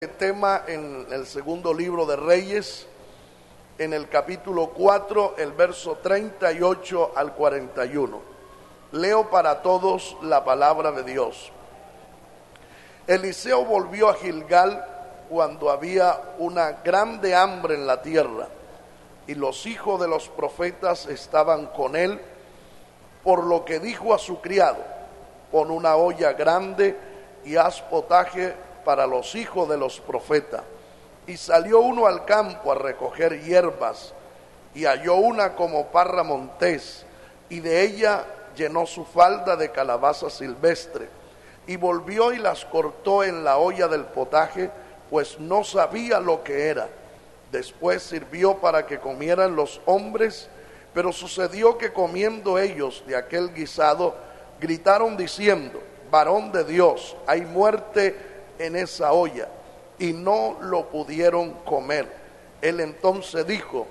Tema en el segundo libro de Reyes, en el capítulo 4, el verso 38 al 41. Leo para todos la palabra de Dios. Eliseo volvió a Gilgal cuando había una grande hambre en la tierra, y los hijos de los profetas estaban con él, por lo que dijo a su criado: pon una olla grande y haz potaje para los hijos de los profetas. Y salió uno al campo a recoger hierbas, y halló una como parra montés, y de ella llenó su falda de calabaza silvestre, y volvió y las cortó en la olla del potaje, pues no sabía lo que era. Después sirvió para que comieran los hombres, pero sucedió que comiendo ellos de aquel guisado, gritaron diciendo: varón de Dios, hay muerte en esa olla, y no lo pudieron comer. Él entonces dijo: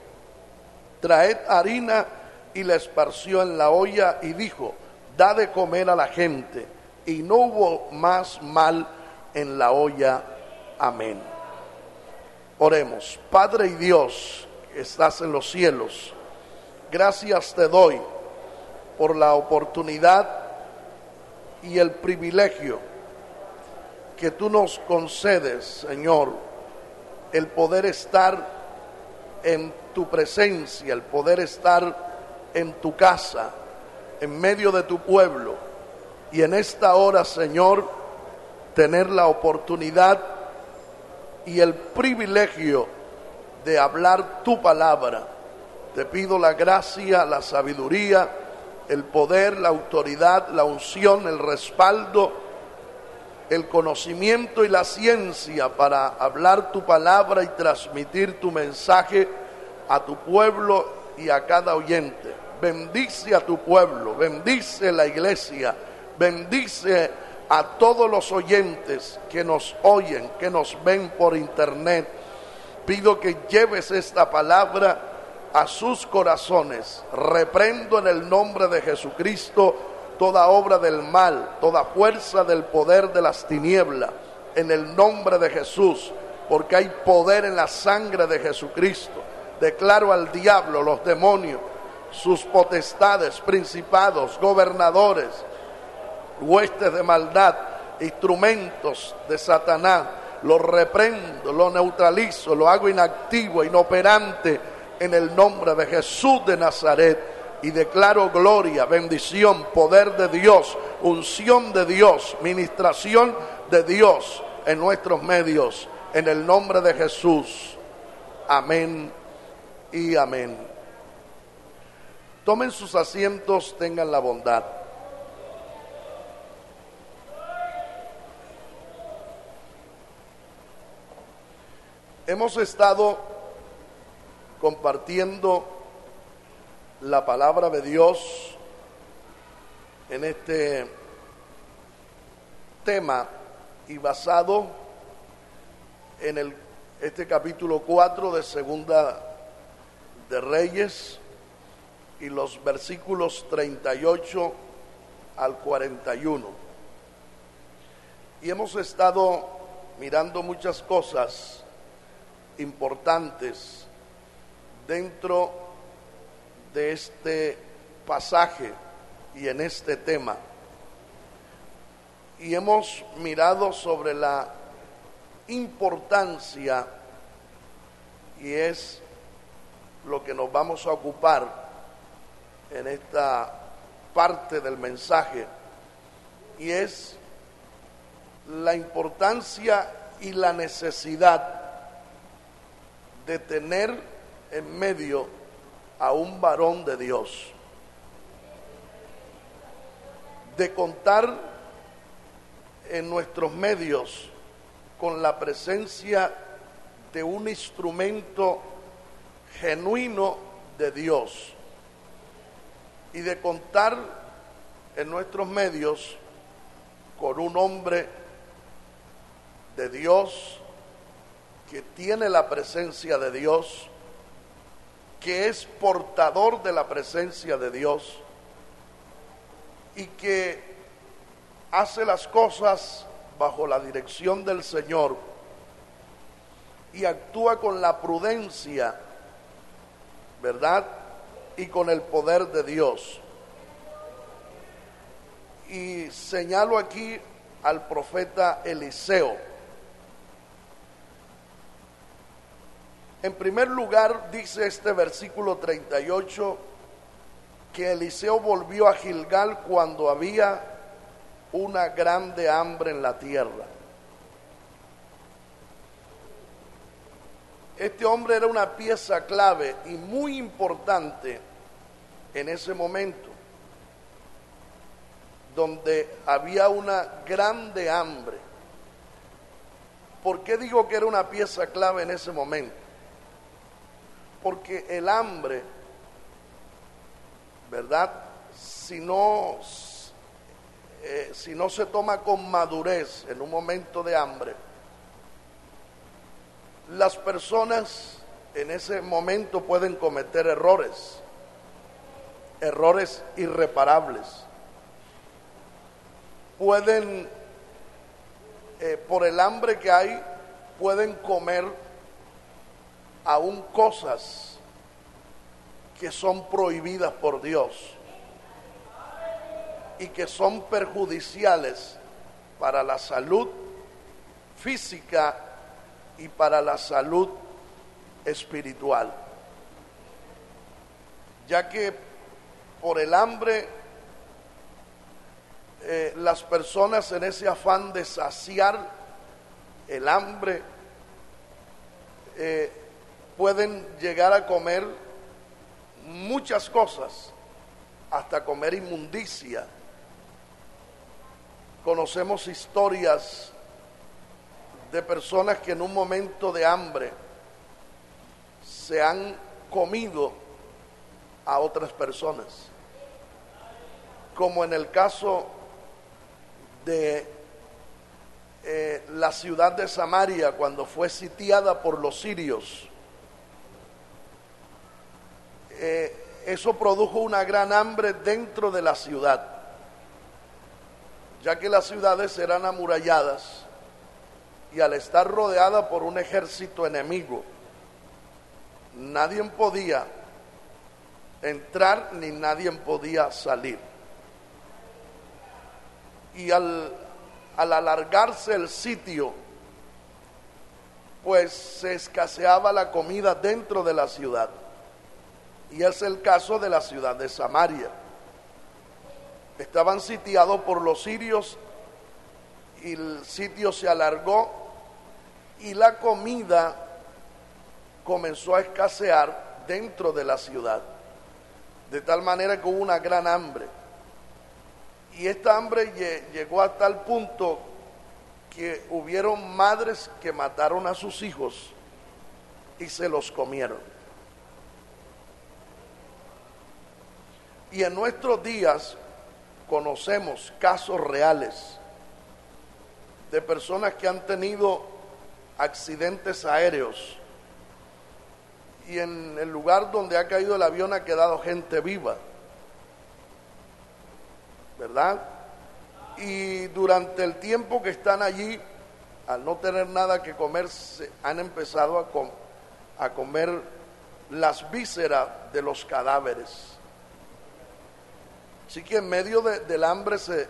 traed harina, y la esparció en la olla, y dijo: da de comer a la gente. Y no hubo más mal en la olla. Amén. Oremos. Padre y Dios que estás en los cielos, gracias te doy por la oportunidad y el privilegio que tú nos concedes, Señor, el poder estar en tu presencia, el poder estar en tu casa, en medio de tu pueblo, y en esta hora, Señor, tener la oportunidad y el privilegio de hablar tu palabra. Te pido la gracia, la sabiduría, el poder, la autoridad, la unción, el respaldo, el conocimiento y la ciencia para hablar tu palabra y transmitir tu mensaje a tu pueblo y a cada oyente. Bendice a tu pueblo, bendice la iglesia, bendice a todos los oyentes que nos oyen, que nos ven por internet. Pido que lleves esta palabra a sus corazones. Reprendo en el nombre de Jesucristo toda obra del mal, toda fuerza del poder de las tinieblas, en el nombre de Jesús, porque hay poder en la sangre de Jesucristo. Declaro al diablo, los demonios, sus potestades, principados, gobernadores, huestes de maldad, instrumentos de Satanás, lo reprendo, lo neutralizo, lo hago inactivo, inoperante, en el nombre de Jesús de Nazaret. Y declaro gloria, bendición, poder de Dios, unción de Dios, ministración de Dios en nuestros medios, en el nombre de Jesús. Amén y amén. Tomen sus asientos, tengan la bondad. Hemos estado compartiendo la palabra de Dios en este tema y basado en este capítulo 4 de Segunda de Reyes y los versículos 38 al 41. Y hemos estado mirando muchas cosas importantes dentro de este pasaje y en este tema, y hemos mirado sobre la importancia, y es lo que nos vamos a ocupar en esta parte del mensaje, y es la importancia y la necesidad de tener en medio a un varón de Dios, de contar en nuestros medios con la presencia de un instrumento genuino de Dios, y de contar en nuestros medios con un hombre de Dios que tiene la presencia de Dios, que es portador de la presencia de Dios y que hace las cosas bajo la dirección del Señor y actúa con la prudencia, ¿verdad? Y con el poder de Dios. Y señalo aquí al profeta Eliseo. En primer lugar, dice este versículo 38, que Eliseo volvió a Gilgal cuando había una grande hambre en la tierra. Este hombre era una pieza clave y muy importante en ese momento, donde había una grande hambre. ¿Por qué digo que era una pieza clave en ese momento? Porque el hambre, ¿verdad? Si no se toma con madurez en un momento de hambre, las personas en ese momento pueden cometer errores irreparables. Pueden, por el hambre que hay, pueden comer aún cosas que son prohibidas por Dios y que son perjudiciales para la salud física y para la salud espiritual, ya que por el hambre las personas, en ese afán de saciar el hambre, pueden llegar a comer muchas cosas, hasta comer inmundicia. Conocemos historias de personas que en un momento de hambre se han comido a otras personas, como en el caso de la ciudad de Samaria cuando fue sitiada por los sirios. Eso produjo una gran hambre dentro de la ciudad, ya que las ciudades eran amuralladas y al estar rodeada por un ejército enemigo, nadie podía entrar ni nadie podía salir. Y al alargarse el sitio, pues se escaseaba la comida dentro de la ciudad. Y es el caso de la ciudad de Samaria. Estaban sitiados por los sirios y el sitio se alargó y la comida comenzó a escasear dentro de la ciudad, de tal manera que hubo una gran hambre. Y esta hambre llegó a tal punto que hubieron madres que mataron a sus hijos y se los comieron. Y en nuestros días conocemos casos reales de personas que han tenido accidentes aéreos y en el lugar donde ha caído el avión ha quedado gente viva, ¿verdad? Y durante el tiempo que están allí, al no tener nada que comer, han empezado a comer las vísceras de los cadáveres. Así que en medio del hambre se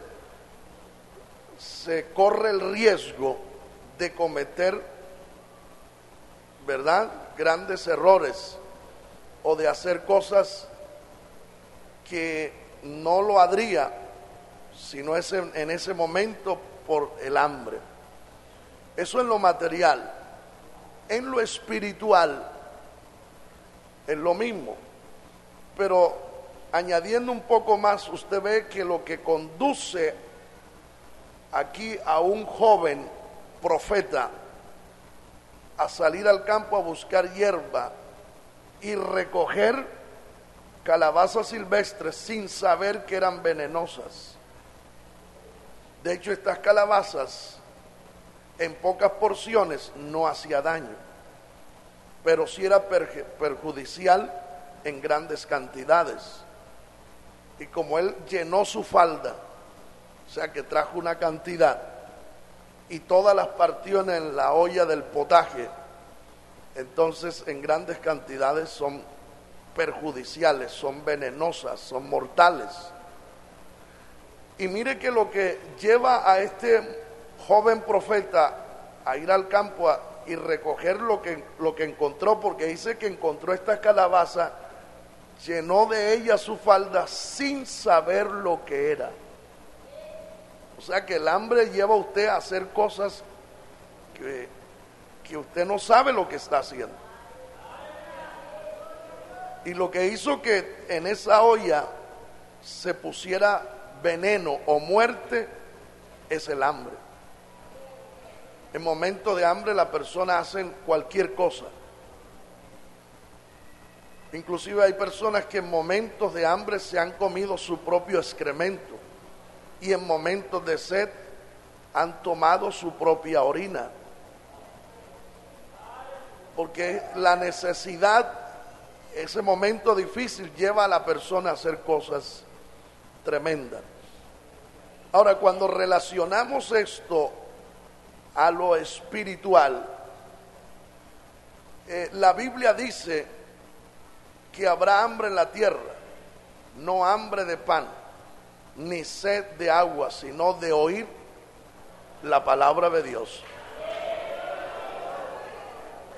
corre el riesgo de cometer, ¿verdad?, grandes errores o de hacer cosas que no lo haría sino en ese momento por el hambre. Eso en lo material. En lo espiritual es lo mismo, pero añadiendo un poco más, usted ve que lo que conduce aquí a un joven profeta a salir al campo a buscar hierba y recoger calabazas silvestres sin saber que eran venenosas. De hecho, estas calabazas en pocas porciones no hacía daño, pero sí era perjudicial en grandes cantidades. Y como él llenó su falda, o sea que trajo una cantidad y todas las partió en la olla del potaje, entonces en grandes cantidades son perjudiciales, son venenosas, son mortales. Y mire que lo que lleva a este joven profeta a ir al campo y recoger lo que encontró, porque dice que encontró esta calabaza, llenó de ella su falda sin saber lo que era. O sea que el hambre lleva a usted a hacer cosas que usted no sabe lo que está haciendo. Y lo que hizo que en esa olla se pusiera veneno o muerte es el hambre. En momentos de hambre la persona hace cualquier cosa. Inclusive hay personas que en momentos de hambre se han comido su propio excremento y en momentos de sed han tomado su propia orina. Porque la necesidad, ese momento difícil lleva a la persona a hacer cosas tremendas. Ahora, cuando relacionamos esto a lo espiritual, la Biblia dice que habrá hambre en la tierra, no hambre de pan, ni sed de agua, sino de oír la palabra de Dios.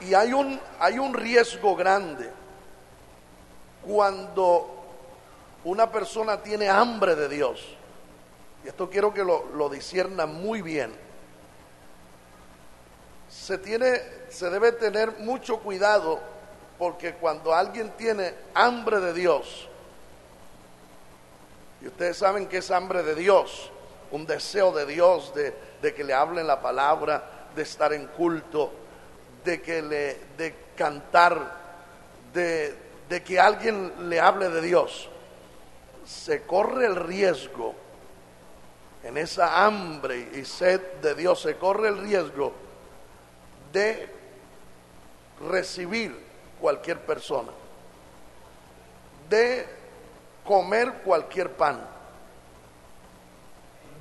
Y hay un riesgo grande cuando una persona tiene hambre de Dios. Y esto quiero que lo disciernan muy bien. Se debe tener mucho cuidado, porque cuando alguien tiene hambre de Dios, y ustedes saben que es hambre de Dios, un deseo de Dios de que le hablen la palabra, de estar en culto, de cantar, de que alguien le hable de Dios, se corre el riesgo, en esa hambre y sed de Dios, se corre el riesgo de recibir cualquier persona, de comer cualquier pan,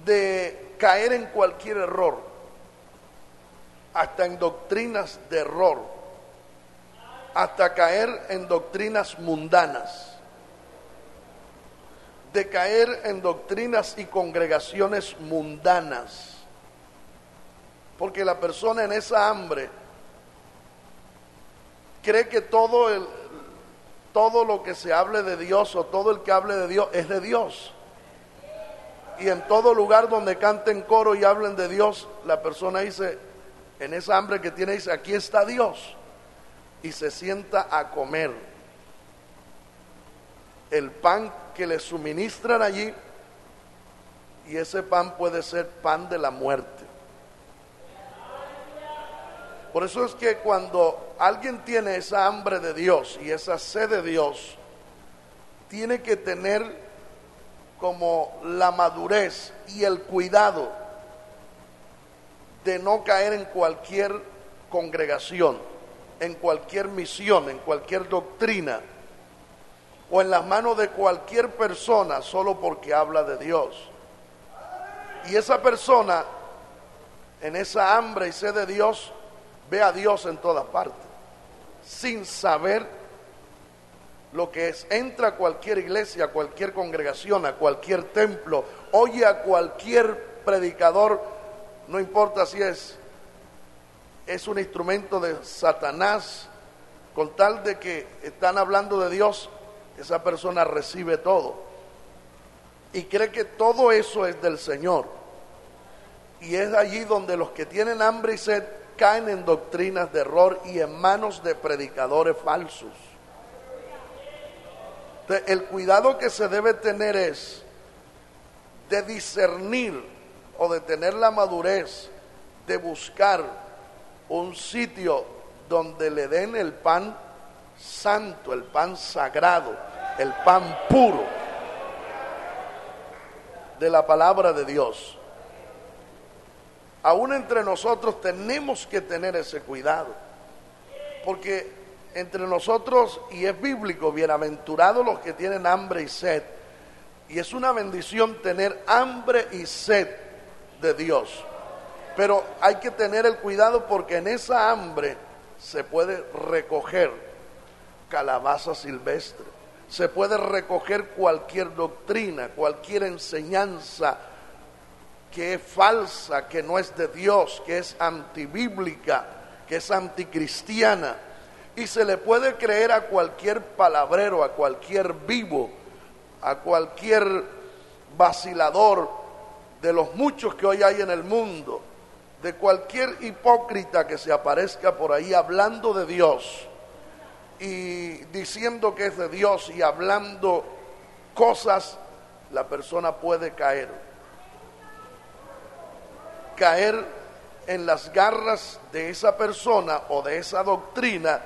de caer en cualquier error, hasta en doctrinas de error, hasta caer en doctrinas mundanas, de caer en doctrinas y congregaciones mundanas, porque la persona en esa hambre cree que todo lo que se hable de Dios o todo el que hable de Dios es de Dios. Y en todo lugar donde canten coro y hablen de Dios, la persona dice, en esa hambre que tiene, dice, aquí está Dios. Y se sienta a comer el pan que le suministran allí, y ese pan puede ser pan de la muerte. Por eso es que cuando alguien tiene esa hambre de Dios y esa sed de Dios, tiene que tener como la madurez y el cuidado de no caer en cualquier congregación, en cualquier misión, en cualquier doctrina, o en las manos de cualquier persona solo porque habla de Dios. Y esa persona, en esa hambre y sed de Dios, ve a Dios en todas partes, sin saber lo que es. Entra a cualquier iglesia, a cualquier congregación, a cualquier templo, oye a cualquier predicador, no importa si es un instrumento de Satanás, con tal de que están hablando de Dios, esa persona recibe todo y cree que todo eso es del Señor. Y es allí donde los que tienen hambre y sed caen en doctrinas de error y en manos de predicadores falsos. Entonces, el cuidado que se debe tener es de discernir o de tener la madurez de buscar un sitio donde le den el pan santo, el pan sagrado, el pan puro de la palabra de Dios. Aún entre nosotros tenemos que tener ese cuidado, porque entre nosotros, y es bíblico, bienaventurados los que tienen hambre y sed, y es una bendición tener hambre y sed de Dios, pero hay que tener el cuidado, porque en esa hambre se puede recoger calabaza silvestre, se puede recoger cualquier doctrina, cualquier enseñanza que es falsa, que no es de Dios, que es antibíblica, que es anticristiana, y se le puede creer a cualquier palabrero, a cualquier vivo, a cualquier vacilador de los muchos que hoy hay en el mundo, de cualquier hipócrita que se aparezca por ahí hablando de Dios y diciendo que es de Dios y hablando cosas, la persona puede caer en las garras de esa persona o de esa doctrina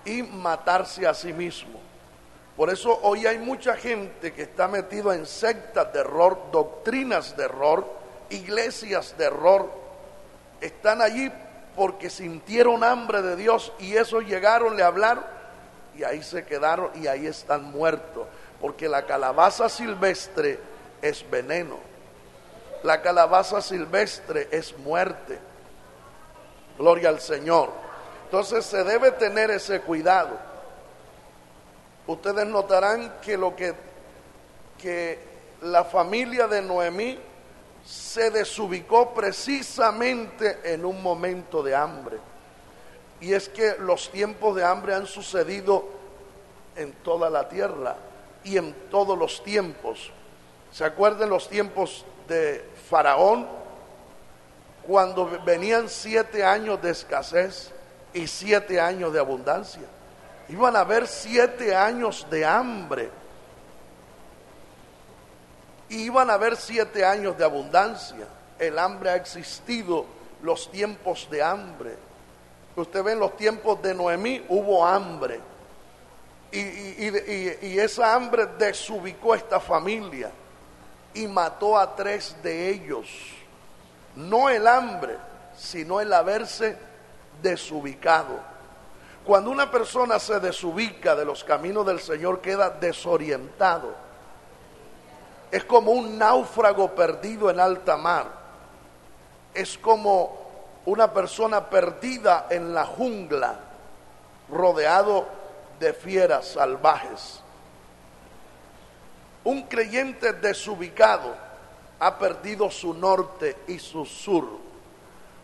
y matarse a sí mismo. Por eso hoy hay mucha gente que está metido en sectas de error, doctrinas de error, iglesias de error. Están allí porque sintieron hambre de Dios y esos llegaron, le hablaron y ahí se quedaron y ahí están muertos. Porque la calabaza silvestre es veneno. La calabaza silvestre es muerte. Gloria al Señor. Entonces se debe tener ese cuidado. Ustedes notarán que la familia de Noemí se desubicó precisamente en un momento de hambre. Y es que los tiempos de hambre han sucedido en toda la tierra y en todos los tiempos. ¿Se acuerdan los tiempos de Faraón? Cuando venían 7 años de escasez y 7 años de abundancia. Iban a haber 7 años de hambre. Y iban a haber 7 años de abundancia. El hambre ha existido, los tiempos de hambre. Usted ve en los tiempos de Noemí hubo hambre. Y esa hambre desubicó a esta familia y mató a 3 de ellos. No el hambre, sino el haberse desubicado. Cuando una persona se desubica de los caminos del Señor, queda desorientado. Es como un náufrago perdido en alta mar. Es como una persona perdida en la jungla, rodeado de fieras salvajes. Un creyente desubicado ha perdido su norte y su sur.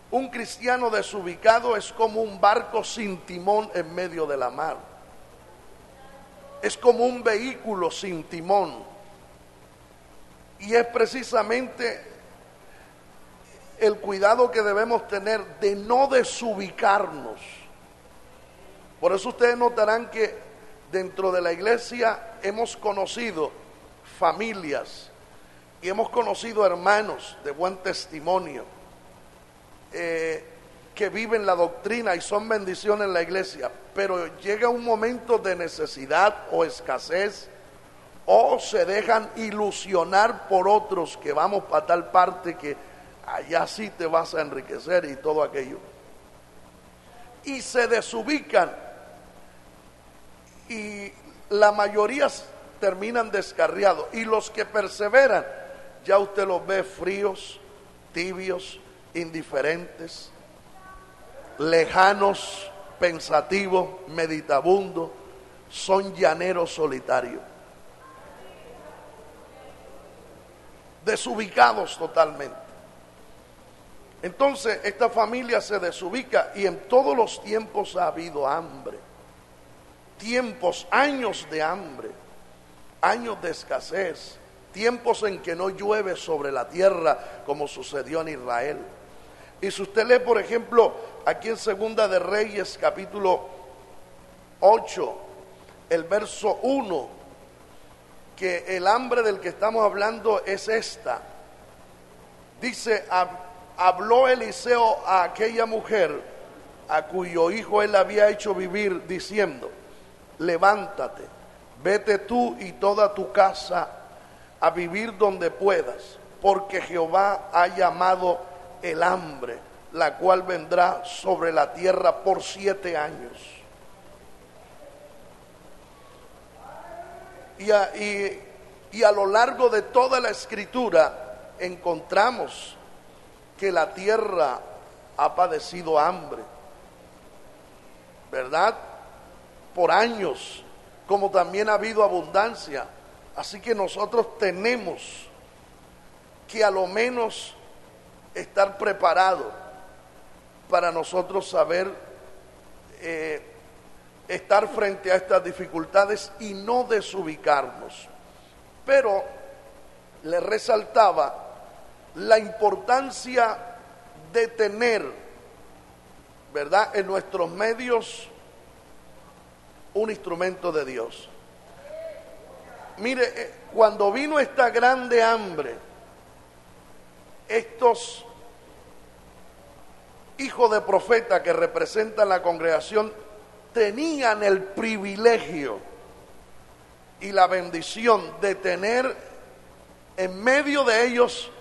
Un cristiano desubicado es como un barco sin timón en medio de la mar. Es como un vehículo sin timón. Y es precisamente el cuidado que debemos tener de no desubicarnos. Por eso ustedes notarán que dentro de la iglesia hemos conocido familias y hemos conocido hermanos de buen testimonio que viven la doctrina y son bendición en la iglesia, pero llega un momento de necesidad o escasez, o se dejan ilusionar por otros que vamos para tal parte que allá sí te vas a enriquecer y todo aquello, y se desubican y la mayoría terminan descarriados, y los que perseveran ya usted los ve fríos, tibios, indiferentes, lejanos, pensativos, meditabundos, son llaneros solitarios, desubicados totalmente. Entonces esta familia se desubica y en todos los tiempos ha habido hambre, tiempos, años de hambre, años de escasez, tiempos en que no llueve sobre la tierra como sucedió en Israel. Y si usted lee, por ejemplo, aquí en Segunda de Reyes, capítulo 8, el verso 1, que el hambre del que estamos hablando es esta. Dice, habló Eliseo a aquella mujer a cuyo hijo él había hecho vivir, diciendo, levántate, vete tú y toda tu casa a vivir donde puedas, porque Jehová ha llamado el hambre, la cual vendrá sobre la tierra por 7 años. Y a lo largo de toda la escritura encontramos que la tierra ha padecido hambre. ¿verdad? Por años, como también ha habido abundancia. Así que nosotros tenemos que a lo menos estar preparados para nosotros saber estar frente a estas dificultades y no desubicarnos. Pero le resaltaba la importancia de tener, ¿verdad?, en nuestros medios un instrumento de Dios. Mire, cuando vino esta grande hambre, estos hijos de profeta que representan la congregación tenían el privilegio y la bendición de tener en medio de ellos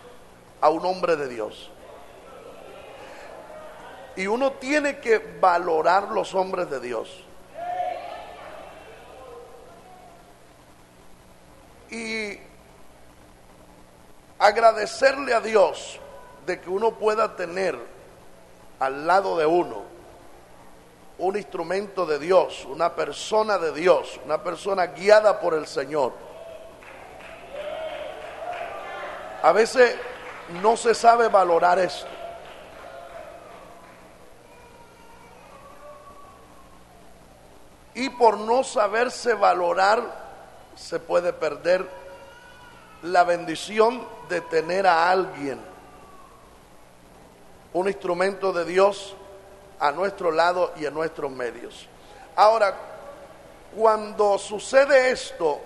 a un hombre de Dios. Y uno tiene que valorar los hombres de Dios. Y agradecerle a Dios de que uno pueda tener al lado de uno un instrumento de Dios, una persona de Dios, una persona guiada por el Señor. A veces no se sabe valorar esto. Y por no saberse valorar, se puede perder la bendición de tener a alguien, un instrumento de Dios a nuestro lado y en nuestros medios. Ahora, cuando sucede esto,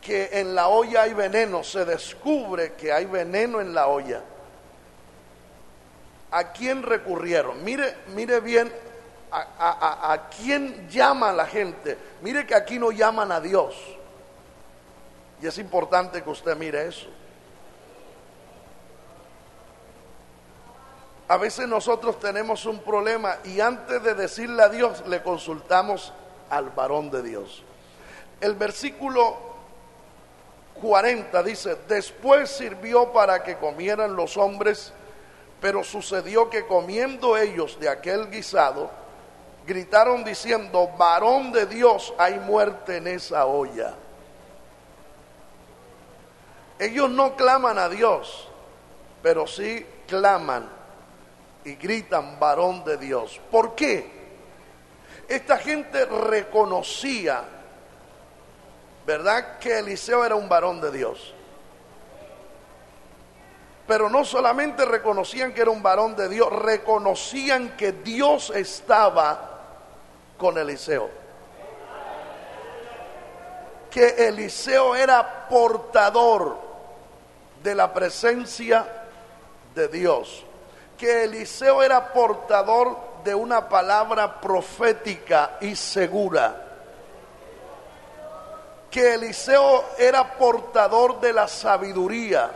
que en la olla hay veneno, se descubre que hay veneno en la olla, ¿a quién recurrieron? Mire bien a quién llama la gente. Mire que aquí no llaman a Dios. Y es importante que usted mire eso. A veces nosotros tenemos un problema y antes de decirle a Dios le consultamos al varón de Dios. El versículo 40 dice: después sirvió para que comieran los hombres, pero sucedió que comiendo ellos de aquel guisado, gritaron diciendo: varón de Dios, hay muerte en esa olla. Ellos no claman a Dios, pero sí claman y gritan: varón de Dios. ¿Por qué? Esta gente reconocía, ¿verdad?, que Eliseo era un varón de Dios. Pero no solamente reconocían que era un varón de Dios, reconocían que Dios estaba con Eliseo. Que Eliseo era portador de la presencia de Dios. Que Eliseo era portador de una palabra profética y segura. Que Eliseo era portador de la sabiduría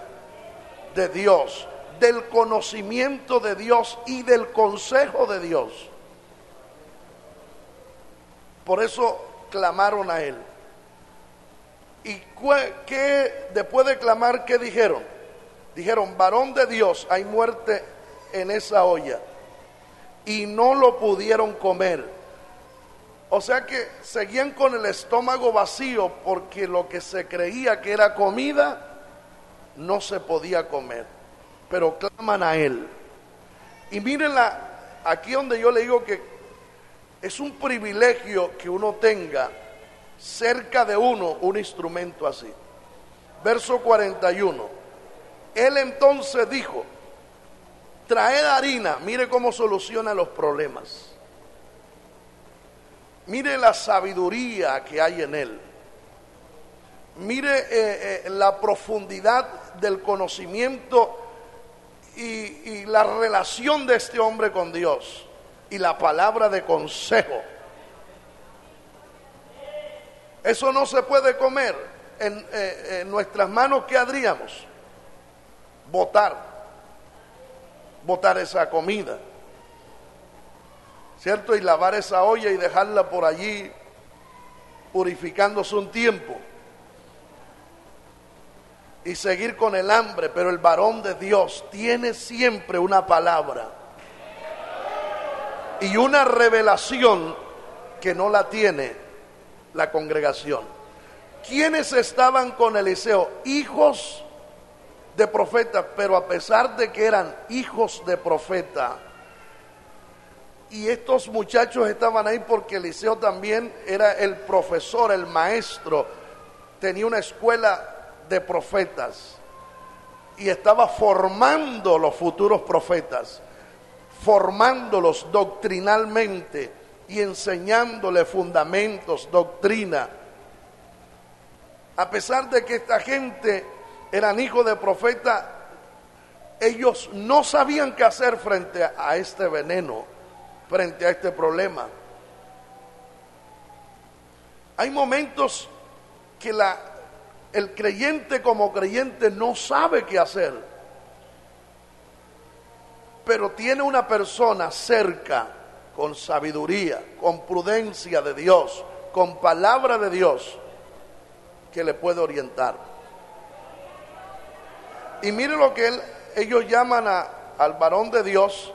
de Dios, del conocimiento de Dios y del consejo de Dios. Por eso clamaron a él. ¿Y qué, después de clamar, qué dijeron? Dijeron: varón de Dios, hay muerte en esa olla. Y no lo pudieron comer. O sea que seguían con el estómago vacío, porque lo que se creía que era comida no se podía comer. Pero claman a él. Y mírenla, aquí donde yo le digo que es un privilegio que uno tenga cerca de uno un instrumento así. Verso 41. Él entonces dijo: traed harina. Mire cómo soluciona los problemas. Mire la sabiduría que hay en él. Mire la profundidad del conocimiento y la relación de este hombre con Dios y la palabra de consejo. Eso no se puede comer. En nuestras manos, ¿qué haríamos? Botar esa comida, ¿cierto? Y lavar esa olla y dejarla por allí purificándose un tiempo y seguir con el hambre. Pero el varón de Dios tiene siempre una palabra. y una revelación que no la tiene la congregación. ¿Quiénes estaban con Eliseo? Hijos de profeta, pero a pesar de que eran hijos de profeta, y estos muchachos estaban ahí porque Eliseo también era el profesor, el maestro, tenía una escuela de profetas y estaba formando los futuros profetas, formándolos doctrinalmente y enseñándole fundamentos, doctrina. A pesar de que esta gente eran hijos de profeta, ellos no sabían qué hacer frente a este veneno, frente a este problema. Hay momentos que el creyente como creyente no sabe qué hacer, pero tiene una persona cerca con sabiduría, con prudencia de Dios, con palabra de Dios, que le puede orientar. Y mire lo que ellos llaman al varón de Dios,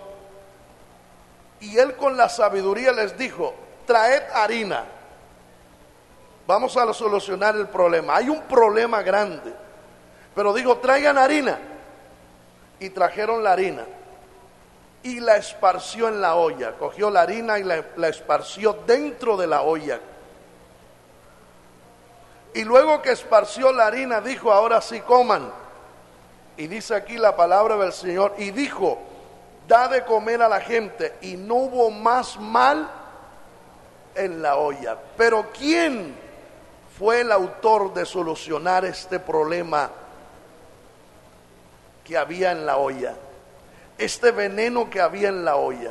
y él con la sabiduría les dijo: traed harina, vamos a solucionar el problema. Hay un problema grande, pero dijo: traigan harina. Y trajeron la harina y la esparció en la olla. Cogió la harina y la esparció dentro de la olla. Y luego que esparció la harina, dijo: ahora sí coman. Y dice aquí la palabra del Señor: y dijo: da de comer a la gente. Y no hubo más mal en la olla. Pero ¿quién fue el autor de solucionar este problema que había en la olla? Este veneno que había en la olla.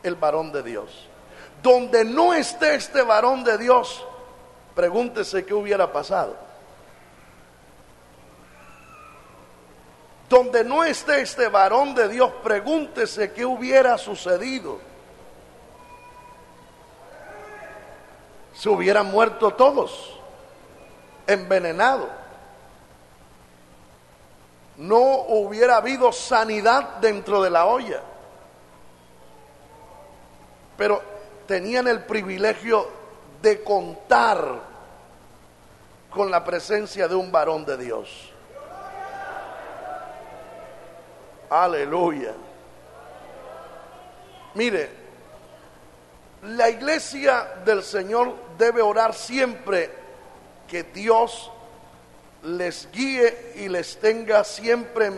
El varón de Dios. Donde no esté este varón de Dios, pregúntese qué hubiera pasado. Donde no esté este varón de Dios, pregúntese qué hubiera sucedido. Se hubieran muerto todos, envenenados. No hubiera habido sanidad dentro de la olla. Pero tenían el privilegio de contar con la presencia de un varón de Dios. Aleluya. Mire, la iglesia del Señor debe orar siempre que Dios les guíe y les tenga siempre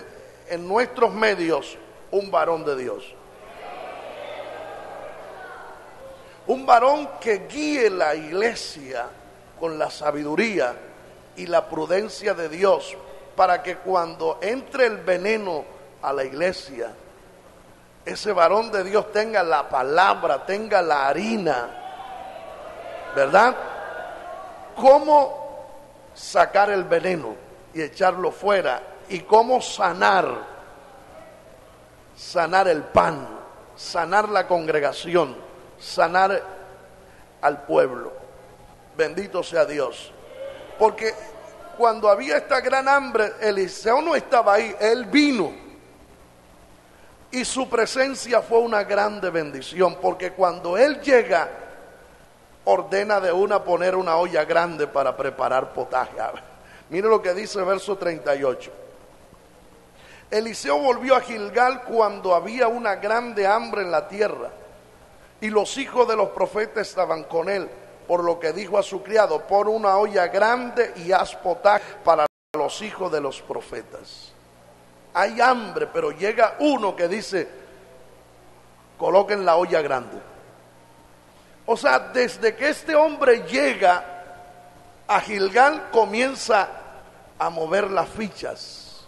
en nuestros medios un varón de Dios. Un varón que guíe la iglesia con la sabiduría y la prudencia de Dios, para que cuando entre el veneno a la iglesia, ese varón de Dios tenga la palabra, tenga la harina, ¿verdad? ¿Cómo sacar el veneno y echarlo fuera? ¿Y cómo sanar el pan, sanar la congregación, sanar al pueblo? Bendito sea Dios. Porque cuando había esta gran hambre, Eliseo no estaba ahí, él vino. Y su presencia fue una grande bendición, porque cuando él llega, ordena de poner una olla grande para preparar potaje. Mire lo que dice verso 38. Eliseo volvió a Gilgal cuando había una grande hambre en la tierra, y los hijos de los profetas estaban con él, por lo que dijo a su criado: pon una olla grande y haz potaje para los hijos de los profetas. Hay hambre, pero llega uno que dice: coloquen la olla grande. O sea, desde que este hombre llega a Gilgal, comienza a mover las fichas,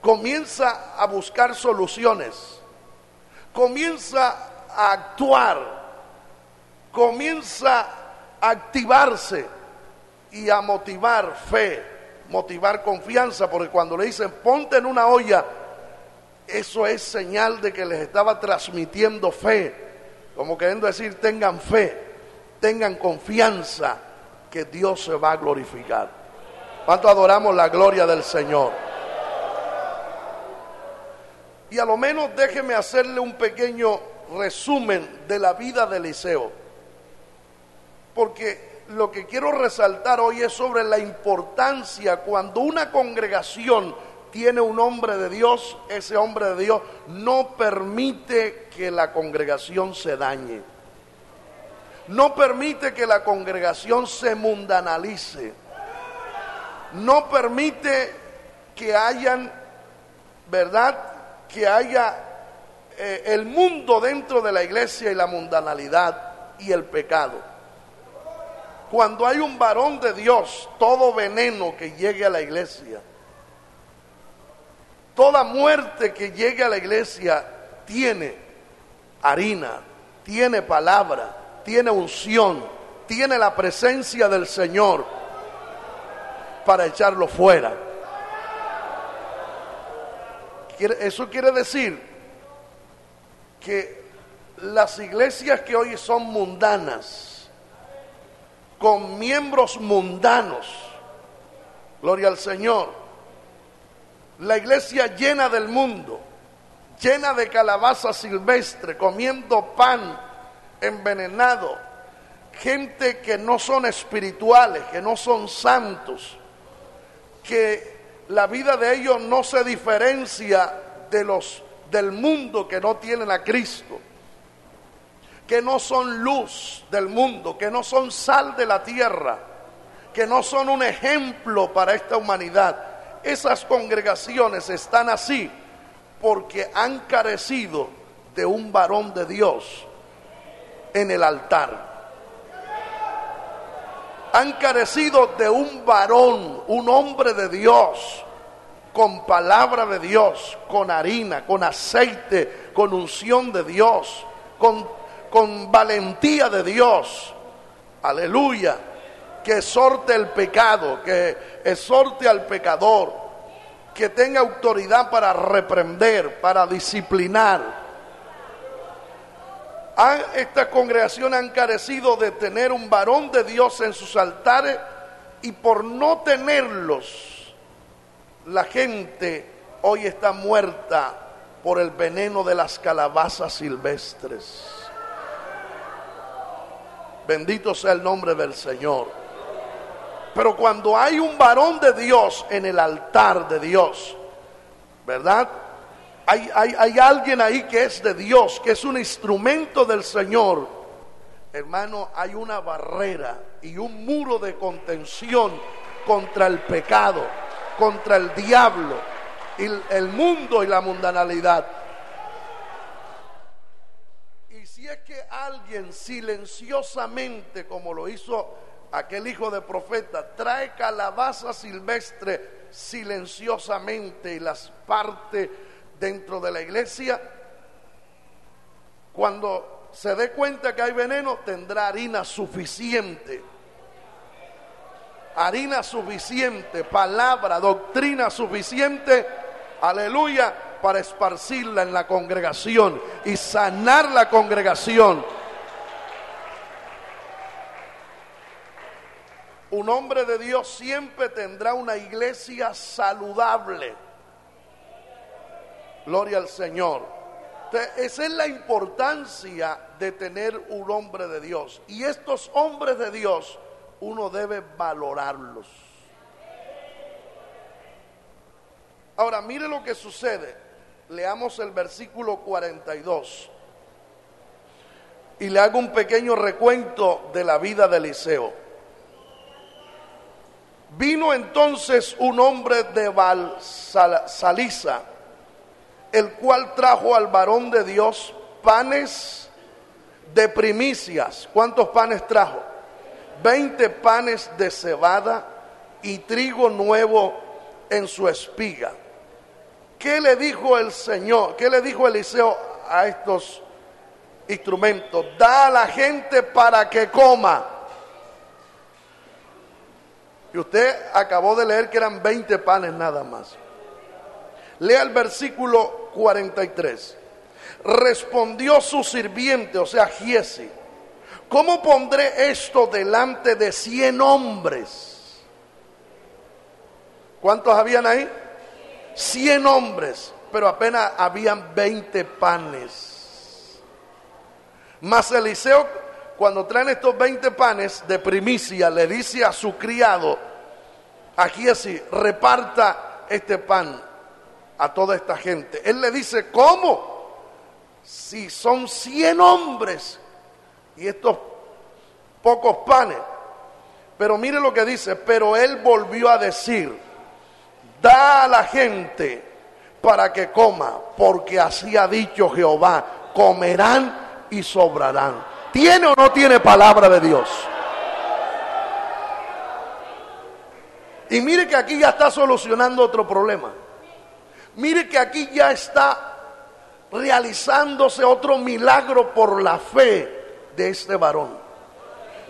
comienza a buscar soluciones, comienza a actuar, comienza a activarse y a motivar fe, motivar confianza, porque cuando le dicen ponte en una olla, eso es señal de que les estaba transmitiendo fe, como queriendo decir: tengan fe, tengan confianza que Dios se va a glorificar. ¿Cuánto adoramos la gloria del Señor? Y a lo menos déjeme hacerle un pequeño resumen de la vida de Eliseo, porque lo que quiero resaltar hoy es sobre la importancia cuando una congregación tiene un hombre de Dios. Ese hombre de Dios no permite que la congregación se dañe, no permite que la congregación se mundanalice, no permite que hayan, ¿verdad?, que haya el mundo dentro de la iglesia y la mundanalidad y el pecado. Cuando hay un varón de Dios, todo veneno que llegue a la iglesia, toda muerte que llegue a la iglesia tiene harina, tiene palabra, tiene unción, tiene la presencia del Señor para echarlo fuera. Eso quiere decir que las iglesias que hoy son mundanas, con miembros mundanos, gloria al Señor, la iglesia llena del mundo, llena de calabaza silvestre, comiendo pan envenenado, gente que no son espirituales, que no son santos, que la vida de ellos no se diferencia de los del mundo que no tienen a Cristo, que no son luz del mundo, que no son sal de la tierra, que no son un ejemplo para esta humanidad. Esas congregaciones están así porque han carecido de un varón de Dios en el altar. Han carecido de un varón, un hombre de Dios, con palabra de Dios, con harina, con aceite, con unción de Dios, con valentía de Dios. Aleluya. Que exhorte el pecado, que exhorte al pecador, que tenga autoridad para reprender, para disciplinar. Estas congregaciones han carecido de tener un varón de Dios en sus altares, y por no tenerlos, la gente hoy está muerta por el veneno de las calabazas silvestres. Bendito sea el nombre del Señor. Pero cuando hay un varón de Dios en el altar de Dios, ¿verdad?, hay alguien ahí que es de Dios, que es un instrumento del Señor. Hermano, hay una barrera y un muro de contención contra el pecado, contra el diablo, y el mundo y la mundanalidad. Y si es que alguien silenciosamente, como lo hizo aquel hijo de profeta, trae calabaza silvestre silenciosamente y las parte dentro de la iglesia, cuando se dé cuenta que hay veneno, tendrá harina suficiente, palabra, doctrina suficiente, aleluya, para esparcirla en la congregación y sanar la congregación. Un hombre de Dios siempre tendrá una iglesia saludable. Gloria al Señor. Entonces, esa es la importancia de tener un hombre de Dios. Y estos hombres de Dios, uno debe valorarlos. Ahora, mire lo que sucede. Leamos el versículo 42. Y le hago un pequeño recuento de la vida de Eliseo. Vino entonces un hombre de Baal-Salisa, el cual trajo al varón de Dios panes de primicias. ¿Cuántos panes trajo? 20 panes de cebada y trigo nuevo en su espiga. ¿Qué le dijo el Señor? ¿Qué le dijo Eliseo a estos instrumentos? Da a la gente para que coma. Y usted acabó de leer que eran 20 panes nada más. Lea el versículo 43. Respondió su sirviente, o sea, Giezi: ¿cómo pondré esto delante de 100 hombres? ¿Cuántos habían ahí? 100 hombres. pero apenas habían 20 panes. Mas Eliseo, cuando traen estos 20 panes de primicia, le dice a su criado, aquí así, reparta este pan a toda esta gente. Él le dice, ¿cómo? Si son 100 hombres y estos pocos panes. Pero mire lo que dice, pero él volvió a decir, da a la gente para que coma, porque así ha dicho Jehová, comerán y sobrarán. ¿Tiene o no tiene palabra de Dios? Y mire que aquí ya está solucionando otro problema. Mire que aquí ya está realizándose otro milagro por la fe de este varón.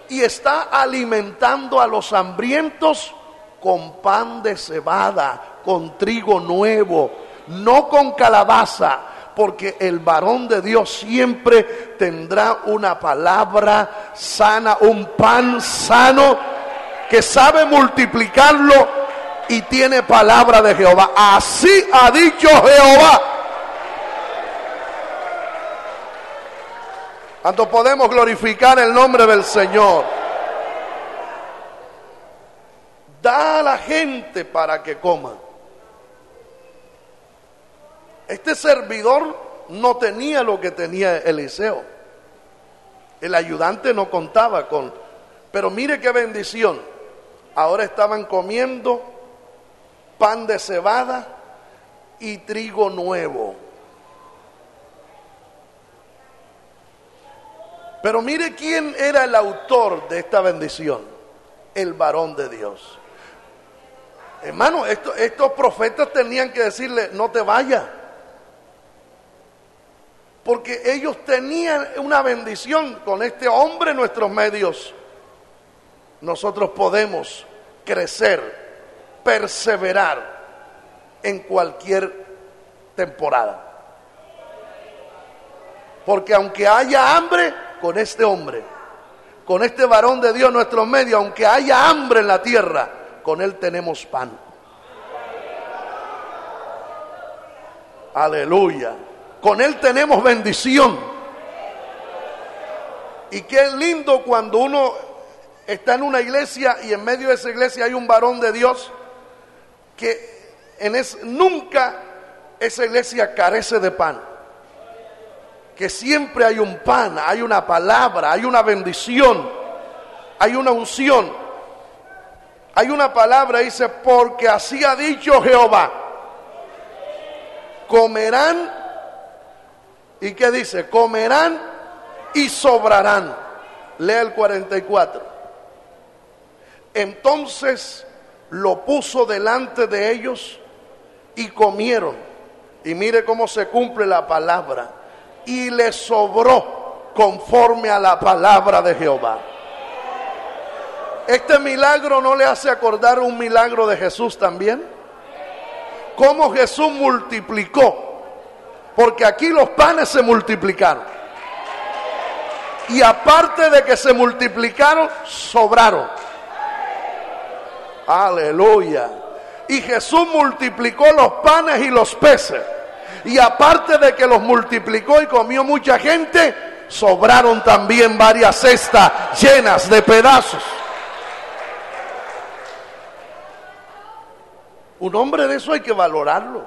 Y está alimentando a los hambrientos con pan de cebada, con trigo nuevo, no con calabaza, porque el varón de Dios siempre tendrá una palabra sana, un pan sano que sabe multiplicarlo y tiene palabra de Jehová. Así ha dicho Jehová. ¿Cuánto podemos glorificar el nombre del Señor? Da a la gente para que coma. Este servidor no tenía lo que tenía Eliseo. El ayudante no contaba con. Pero mire qué bendición. Ahora estaban comiendo pan de cebada y trigo nuevo. Pero mire quién era el autor de esta bendición. El varón de Dios. Hermano, estos profetas tenían que decirle, no te vayas. Porque ellos tenían una bendición con este hombre en nuestros medios. Nosotros podemos crecer, perseverar en cualquier temporada. Porque aunque haya hambre, con este hombre, con este varón de Dios en nuestros medios, aunque haya hambre en la tierra, con él tenemos pan. Aleluya. Con él tenemos bendición. Y qué lindo cuando uno está en una iglesia y en medio de esa iglesia hay un varón de Dios que nunca esa iglesia carece de pan. Que siempre hay un pan, hay una palabra, hay una bendición, hay una unción. Hay una palabra, dice, porque así ha dicho Jehová. Comerán, ¿y qué dice? Comerán y sobrarán. Lea el 44. Entonces lo puso delante de ellos y comieron. Y mire cómo se cumple la palabra. Y les sobró conforme a la palabra de Jehová. ¿Este milagro no le hace acordar un milagro de Jesús también? Cómo Jesús multiplicó. Porque aquí los panes se multiplicaron. Y aparte de que se multiplicaron, sobraron. Aleluya. Y Jesús multiplicó los panes y los peces. Y aparte de que los multiplicó y comió mucha gente, sobraron también varias cestas llenas de pedazos. Un hombre de eso hay que valorarlo.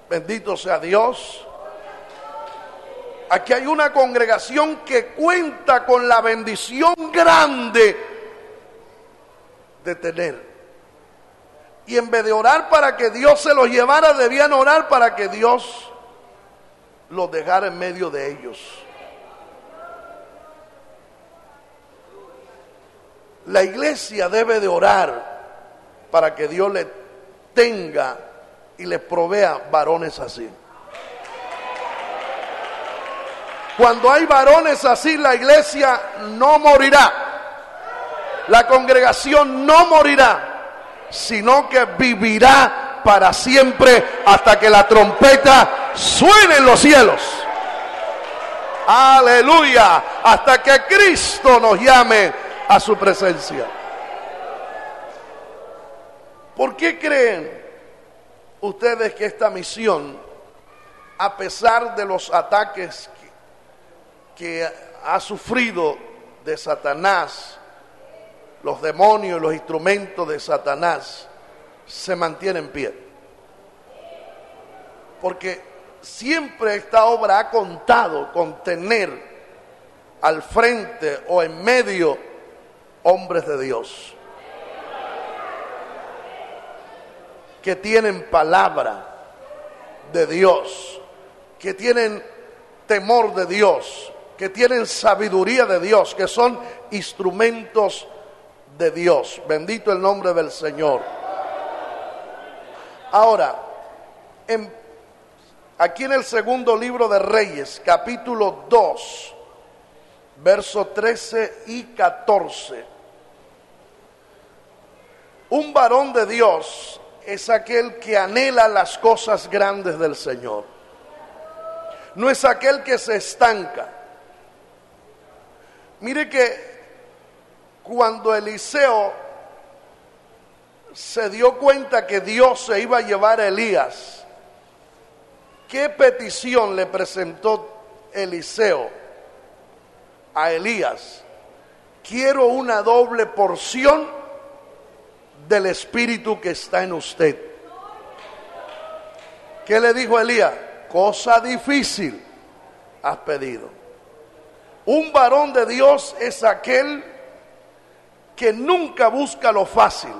Bendito sea Dios. Aquí hay una congregación que cuenta con la bendición grande de tener. Y en vez de orar para que Dios se los llevara, debían orar para que Dios los dejara en medio de ellos. La iglesia debe de orar para que Dios le tenga y les provea varones así. Cuando hay varones así, la iglesia no morirá. La congregación no morirá, sino que vivirá para siempre hasta que la trompeta suene en los cielos. Aleluya, hasta que Cristo nos llame a su presencia. ¿Por qué creen ustedes que esta misión, a pesar de los ataques que ha sufrido de Satanás, los demonios, los instrumentos de Satanás, se mantiene en pie. Porque siempre esta obra ha contado con tener al frente o en medio hombres de Dios, que tienen palabra de Dios, que tienen temor de Dios, que tienen sabiduría de Dios, que son instrumentos de Dios. Bendito el nombre del Señor. Ahora, aquí en el segundo libro de Reyes, capítulo 2, versos 13 y 14. Un varón de Dios es aquel que anhela las cosas grandes del Señor. No es aquel que se estanca. Mire que cuando Eliseo se dio cuenta que Dios se iba a llevar a Elías, ¿qué petición le presentó Eliseo a Elías? Quiero una doble porción del Espíritu que está en usted. ¿Qué le dijo Elías? Cosa difícil has pedido. Un varón de Dios es aquel que nunca busca lo fácil,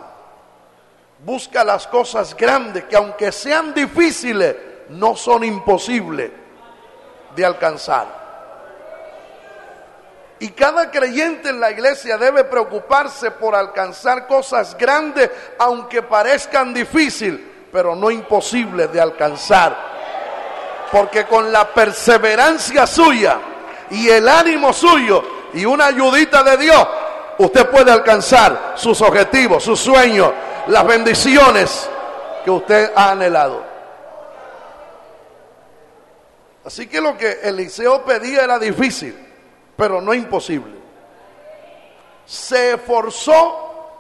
busca las cosas grandes que aunque sean difíciles, no son imposibles de alcanzar. Y cada creyente en la iglesia debe preocuparse por alcanzar cosas grandes, aunque parezcan difíciles, pero no imposibles de alcanzar. Porque con la perseverancia suya y el ánimo suyo y una ayudita de Dios, usted puede alcanzar sus objetivos, sus sueños, las bendiciones que usted ha anhelado. Así que lo que Eliseo pedía era difícil, pero no imposible. Se esforzó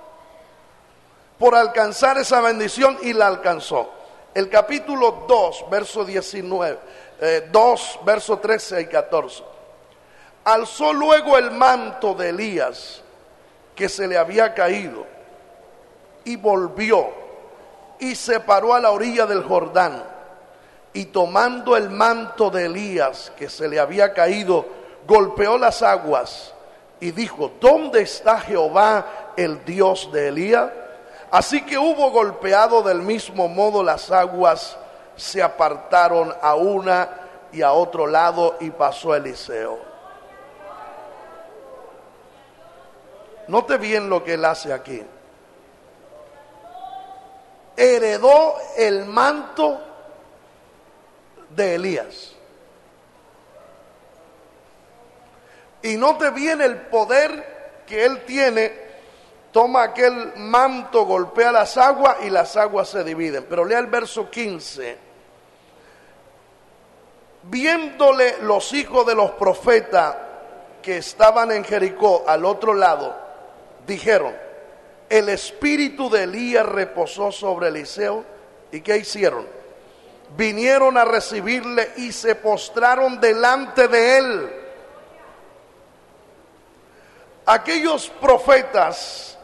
por alcanzar esa bendición y la alcanzó. El capítulo 2, verso 2, verso 13 y 14. Alzó luego el manto de Elías que se le había caído y volvió y se paró a la orilla del Jordán, y tomando el manto de Elías que se le había caído, golpeó las aguas y dijo: ¿dónde está Jehová, el Dios de Elías? Así que hubo golpeado del mismo modo las aguas, se apartaron a una y a otro lado, y pasó Eliseo. Note bien lo que él hace aquí. Heredó el manto de Elías. Y note bien el poder que él tiene. Toma aquel manto, golpea las aguas y las aguas se dividen. Pero lea el verso 15. Viéndole los hijos de los profetas que estaban en Jericó al otro lado, dijeron: el espíritu de Elías reposó sobre Eliseo. ¿Y qué hicieron? Vinieron a recibirle y se postraron delante de él. Aquellos profetas,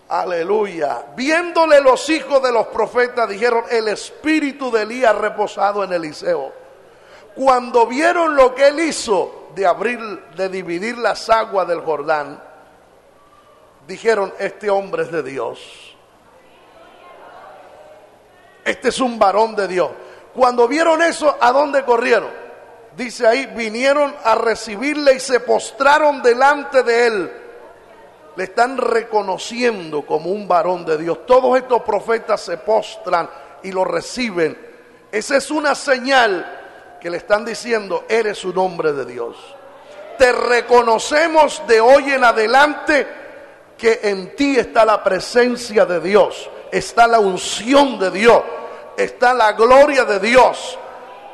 aleluya, viéndole los hijos de los profetas, dijeron: el espíritu de Elías reposado en Eliseo. Cuando vieron lo que él hizo de dividir las aguas del Jordán, dijeron: este hombre es de Dios. Este es un varón de Dios. Cuando vieron eso, ¿a dónde corrieron? Dice ahí: vinieron a recibirle y se postraron delante de él. Le están reconociendo como un varón de Dios. Todos estos profetas se postran y lo reciben. Esa es una señal que le están diciendo: eres un hombre de Dios. Te reconocemos de hoy en adelante que en ti está la presencia de Dios, está la unción de Dios, está la gloria de Dios.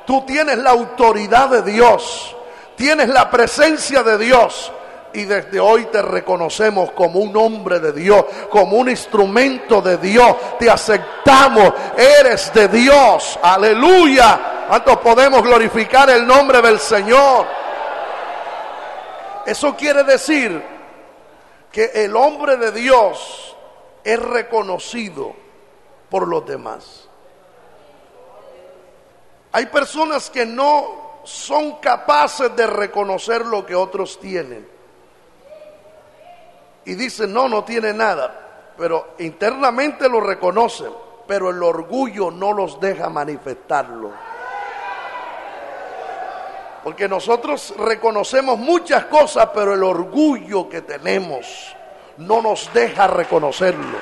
Tú tienes la autoridad de Dios, tienes la presencia de Dios, y desde hoy te reconocemos como un hombre de Dios, como un instrumento de Dios. Te aceptamos, eres de Dios. Aleluya. ¿Cuántos podemos glorificar el nombre del Señor? Eso quiere decir que el hombre de Dios es reconocido por los demás. Hay personas que no son capaces de reconocer lo que otros tienen y dicen no tiene nada, pero internamente lo reconocen, pero el orgullo no los deja manifestarlo. Porque nosotros reconocemos muchas cosas, pero el orgullo que tenemos no nos deja reconocerlo.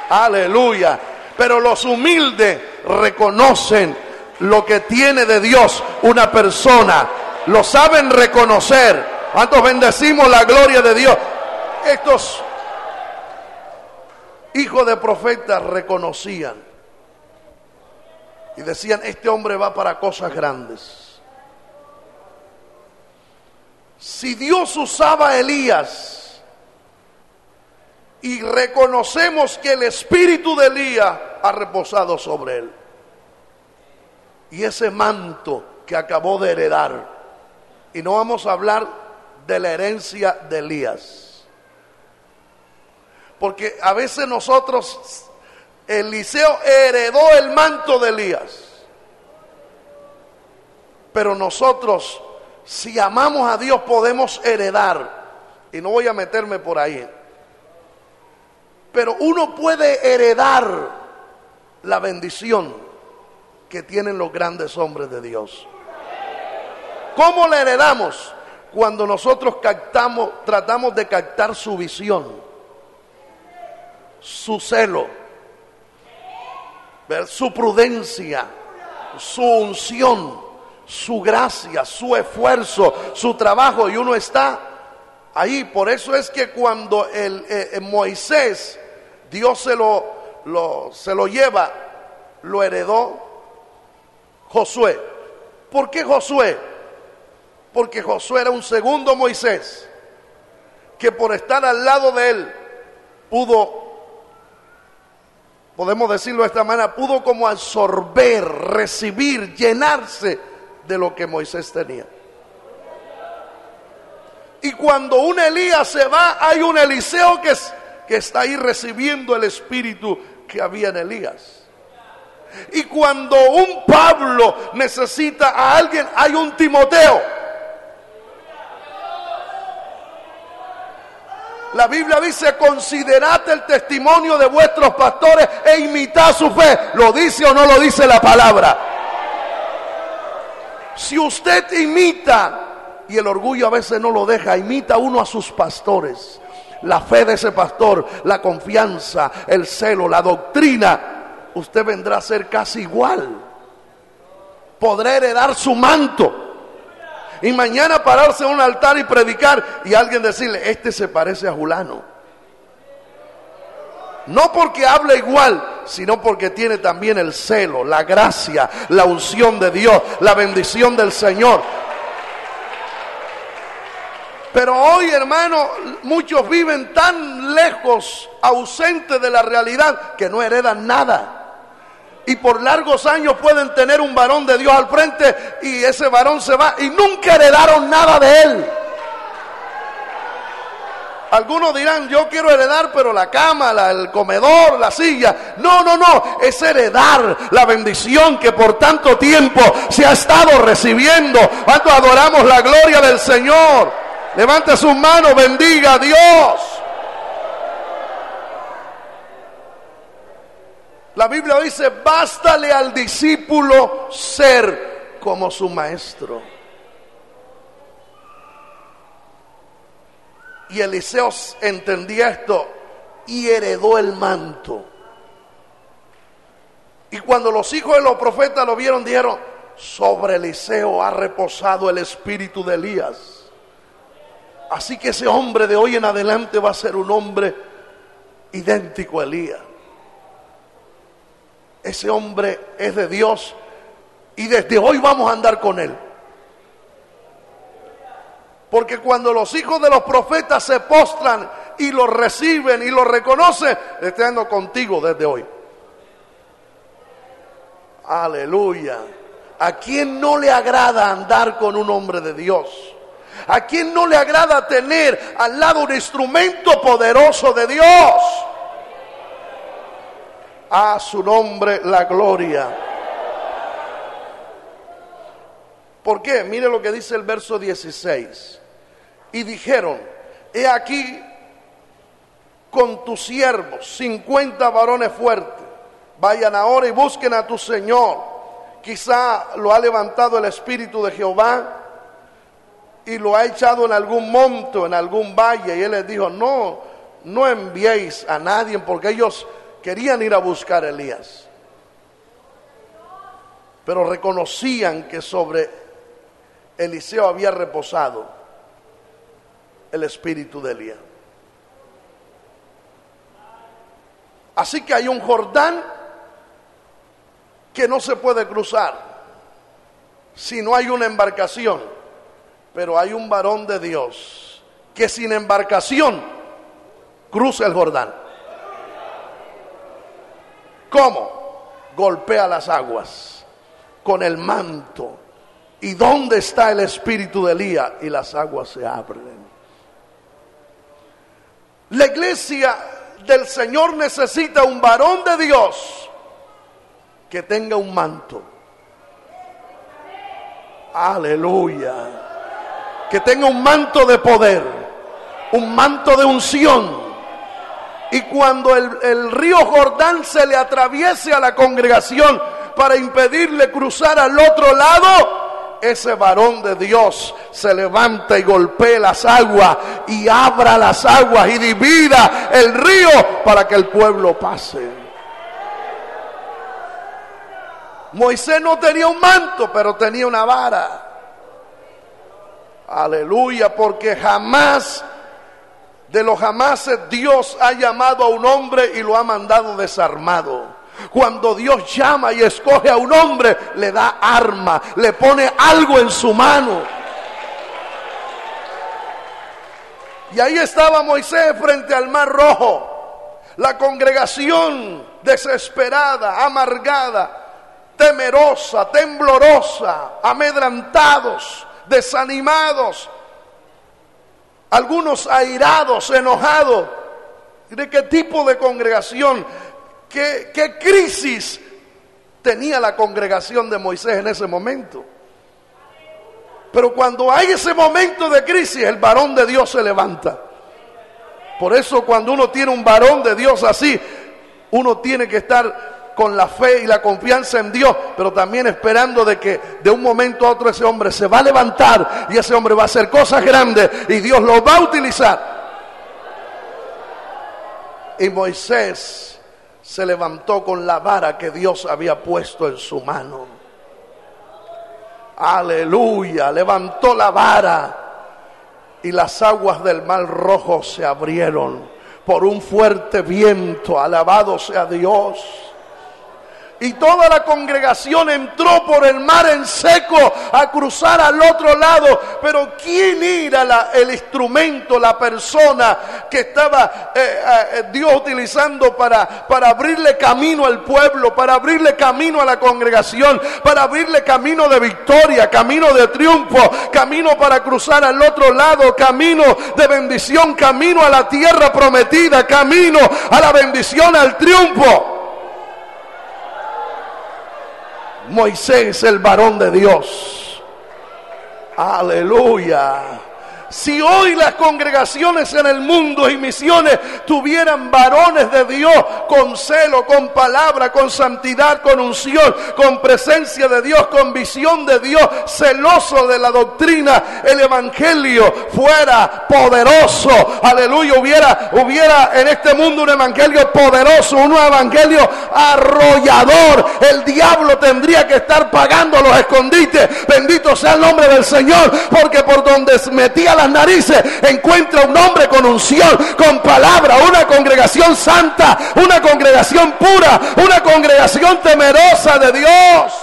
Aleluya. Pero los humildes reconocen lo que tiene de Dios una persona. Lo saben reconocer. ¿Cuántos bendecimos la gloria de Dios? Estos hijos de profetas reconocían y decían, este hombre va para cosas grandes. Si Dios usaba a Elías, y reconocemos que el espíritu de Elías ha reposado sobre él, y ese manto que acabó de heredar, y no vamos a hablar de la herencia de Elías, porque a veces nosotros, Eliseo heredó el manto de Elías, pero nosotros, si amamos a Dios, podemos heredar, y no voy a meterme por ahí, pero uno puede heredar la bendición que tienen los grandes hombres de Dios. ¿Cómo la heredamos? Cuando nosotros tratamos de captar su visión, su celo, su prudencia, su unción, su gracia, su esfuerzo, su trabajo, y uno está ahí. Por eso es que cuando Moisés, Dios se lo lleva, lo heredó Josué. ¿Por qué Josué? Porque Josué era un segundo Moisés, que por estar al lado de él, podemos decirlo de esta manera, pudo como absorber, recibir, llenarse de lo que Moisés tenía. Y cuando un Elías se va, hay un Eliseo que está ahí recibiendo el espíritu que había en Elías. Y cuando un Pablo necesita a alguien, hay un Timoteo. La Biblia dice, considerad el testimonio de vuestros pastores e imitad su fe. ¿Lo dice o no lo dice la palabra? Si usted imita, y el orgullo a veces no lo deja, imita uno a sus pastores, la fe de ese pastor, la confianza, el celo, la doctrina, usted vendrá a ser casi igual. Podrá heredar su manto. Y mañana pararse en un altar y predicar y alguien decirle, este se parece a fulano. No porque hable igual, sino porque tiene también el celo, la gracia, la unción de Dios, la bendición del Señor. Pero hoy, hermano, muchos viven tan lejos, ausentes de la realidad, que no heredan nada. Y por largos años pueden tener un varón de Dios al frente y ese varón se va y nunca heredaron nada de él. Algunos dirán, yo quiero heredar, pero la cama, el comedor, la silla. No, es heredar la bendición que por tanto tiempo se ha estado recibiendo. ¿Cuánto adoramos la gloria del Señor? Levante sus manos, bendiga a Dios. La Biblia dice, bástale al discípulo ser como su maestro. Y Eliseo entendía esto y heredó el manto. Y cuando los hijos de los profetas lo vieron, dijeron, sobre Eliseo ha reposado el espíritu de Elías. Así que ese hombre de hoy en adelante va a ser un hombre idéntico a Elías. Ese hombre es de Dios y desde hoy vamos a andar con él. Porque cuando los hijos de los profetas se postran y lo reciben y lo reconocen, estoy andando contigo desde hoy. Aleluya. ¿A quién no le agrada andar con un hombre de Dios? ¿A quién no le agrada tener al lado un instrumento poderoso de Dios? A su nombre la gloria. ¿Por qué? Mire lo que dice el verso 16. Y dijeron: he aquí con tus siervos 50 varones fuertes. Vayan ahora y busquen a tu Señor. Quizá lo ha levantado el Espíritu de Jehová y lo ha echado en algún monte, en algún valle. Y él les dijo: no enviéis a nadie, porque ellos querían ir a buscar a Elías, pero reconocían que sobre Eliseo había reposado el espíritu de Elías. Así que hay un Jordán que no se puede cruzar si no hay una embarcación, pero hay un varón de Dios que sin embarcación cruza el Jordán. ¿Cómo? Golpea las aguas con el manto. ¿Y dónde está el espíritu de Elías? Y las aguas se abren. La iglesia del Señor necesita un varón de Dios que tenga un manto. Aleluya. Que tenga un manto de poder, un manto de unción. Y cuando el río Jordán se le atraviese a la congregación para impedirle cruzar al otro lado, ese varón de Dios se levanta y golpea las aguas y abra las aguas y divida el río para que el pueblo pase. Moisés no tenía un manto, pero tenía una vara. Aleluya, porque jamás de los jamases Dios ha llamado a un hombre y lo ha mandado desarmado. Cuando Dios llama y escoge a un hombre, le da arma, le pone algo en su mano. Y ahí estaba Moisés frente al Mar Rojo. La congregación desesperada, amargada, temerosa, temblorosa, amedrantados, desanimados, algunos airados, enojados. ¿De qué tipo de congregación? ¿Qué crisis tenía la congregación de Moisés en ese momento? Pero cuando hay ese momento de crisis, el varón de Dios se levanta. Por eso cuando uno tiene un varón de Dios así, uno tiene que estar con la fe y la confianza en Dios, pero también esperando de que de un momento a otro ese hombre se va a levantar y ese hombre va a hacer cosas grandes y Dios lo va a utilizar. Y Moisés se levantó con la vara que Dios había puesto en su mano. Aleluya, levantó la vara y las aguas del Mar Rojo se abrieron por un fuerte viento. Alabado sea Dios. Y toda la congregación entró por el mar en seco a cruzar al otro lado. Pero ¿quién era el instrumento, la persona que estaba Dios utilizando para abrirle camino al pueblo, para abrirle camino a la congregación, para abrirle camino de victoria, camino de triunfo, camino para cruzar al otro lado, camino de bendición, camino a la tierra prometida, camino a la bendición, al triunfo? Moisés, el varón de Dios. Aleluya. Si hoy las congregaciones en el mundo y misiones tuvieran varones de Dios con celo, con palabra, con santidad, con unción, con presencia de Dios, con visión de Dios, celoso de la doctrina, el evangelio fuera poderoso. Aleluya, hubiera en este mundo un evangelio poderoso, un evangelio arrollador. El diablo tendría que estar pagando los escondites. Bendito sea el nombre del Señor, porque por donde metía las narices encuentra un hombre con unción, con palabra, una congregación santa, una congregación pura, una congregación temerosa de Dios.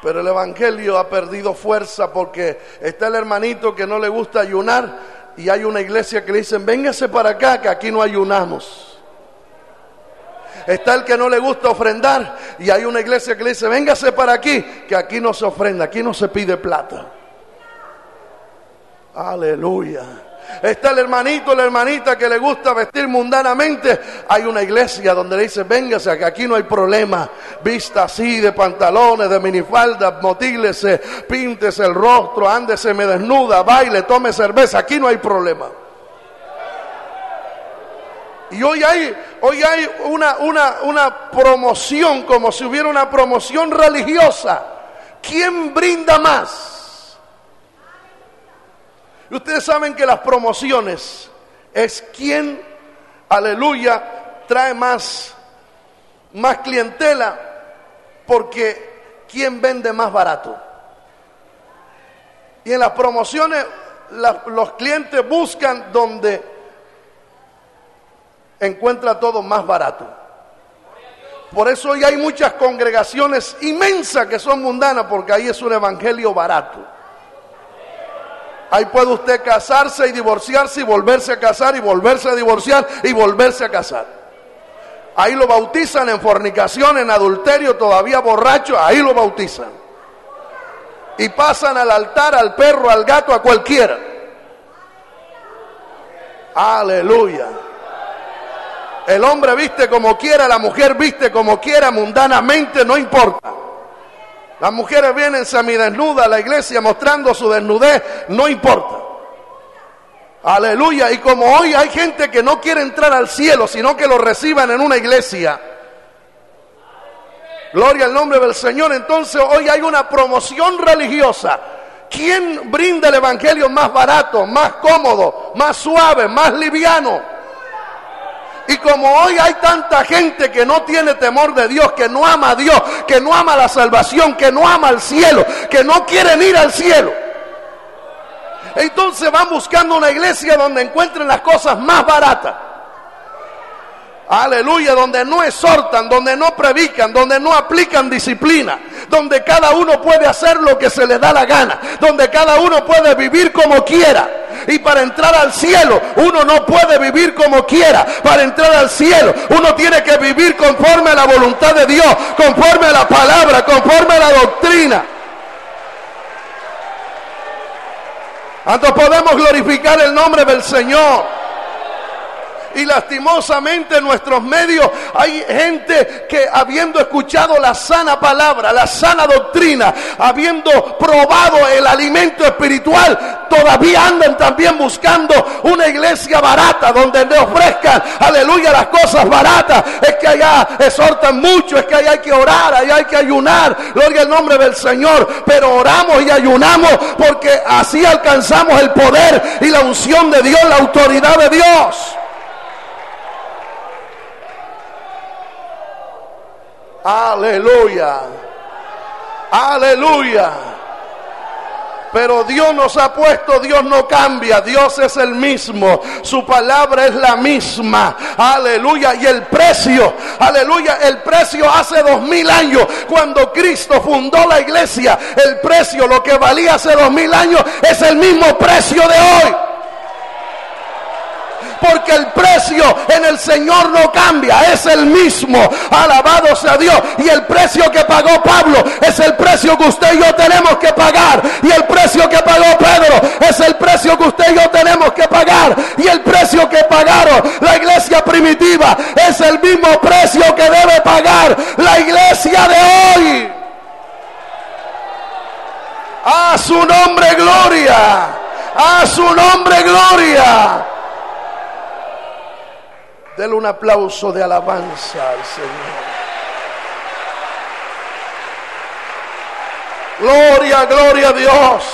Pero el evangelio ha perdido fuerza porque está el hermanito que no le gusta ayunar y hay una iglesia que le dicen, véngase para acá que aquí no ayunamos. Está el que no le gusta ofrendar y hay una iglesia que le dice, véngase para aquí que aquí no se ofrenda, aquí no se pide plata. Aleluya. Está el hermanito, la hermanita que le gusta vestir mundanamente. Hay una iglesia donde le dice, véngase, que aquí no hay problema. Vista así, de pantalones, de minifalda, motílese, píntese el rostro, ándese me desnuda, baile, tome cerveza. Aquí no hay problema. Y hoy hay una promoción, como si hubiera una promoción religiosa. ¿Quién brinda más? Y ustedes saben que las promociones es quien, aleluya, trae más clientela, porque quien vende más barato. Y en las promociones los clientes buscan donde encuentra todo más barato. Por eso hoy hay muchas congregaciones inmensas que son mundanas, porque ahí es un evangelio barato. Ahí puede usted casarse y divorciarse y volverse a casar y volverse a divorciar y volverse a casar. Ahí lo bautizan en fornicación, en adulterio, todavía borracho, ahí lo bautizan. Y pasan al altar, al perro, al gato, a cualquiera. Aleluya. El hombre viste como quiera, la mujer viste como quiera, mundanamente, no importa. Las mujeres vienen semidesnudas a la iglesia mostrando su desnudez, no importa. Aleluya. Y como hoy hay gente que no quiere entrar al cielo, sino que lo reciban en una iglesia. Gloria al nombre del Señor. Entonces hoy hay una promoción religiosa. ¿Quién brinda el evangelio más barato, más cómodo, más suave, más liviano? Y como hoy hay tanta gente que no tiene temor de Dios, que no ama a Dios, que no ama la salvación, que no ama al cielo, que no quieren ir al cielo, entonces van buscando una iglesia donde encuentren las cosas más baratas. Aleluya, donde no exhortan, donde no predican, donde no aplican disciplina, donde cada uno puede hacer lo que se le da la gana, donde cada uno puede vivir como quiera. Y para entrar al cielo uno no puede vivir como quiera. Para entrar al cielo uno tiene que vivir conforme a la voluntad de Dios, conforme a la palabra, conforme a la doctrina. Entonces podemos glorificar el nombre del Señor. Y lastimosamente en nuestros medios hay gente que, habiendo escuchado la sana palabra, la sana doctrina, habiendo probado el alimento espiritual, todavía andan también buscando una iglesia barata donde le ofrezcan, aleluya, las cosas baratas. Es que allá exhortan mucho, es que allá hay que orar, allá hay que ayunar, gloria al nombre del Señor. Pero oramos y ayunamos porque así alcanzamos el poder y la unción de Dios, la autoridad de Dios. Aleluya, aleluya. Pero Dios nos ha puesto, Dios no cambia, Dios es el mismo, su palabra es la misma, aleluya. Y el precio, aleluya, el precio hace 2000 años, cuando Cristo fundó la iglesia, el precio, lo que valía hace 2000 años, es el mismo precio de hoy. Porque el precio en el Señor no cambia, es el mismo, alabado sea Dios. Y el precio que pagó Pablo es el precio que usted y yo tenemos que pagar. Y el precio que pagó Pedro es el precio que usted y yo tenemos que pagar. Y el precio que pagaron la iglesia primitiva es el mismo precio que debe pagar la iglesia de hoy. A su nombre gloria, a su nombre gloria. Dele un aplauso de alabanza al Señor. Gloria, gloria a Dios.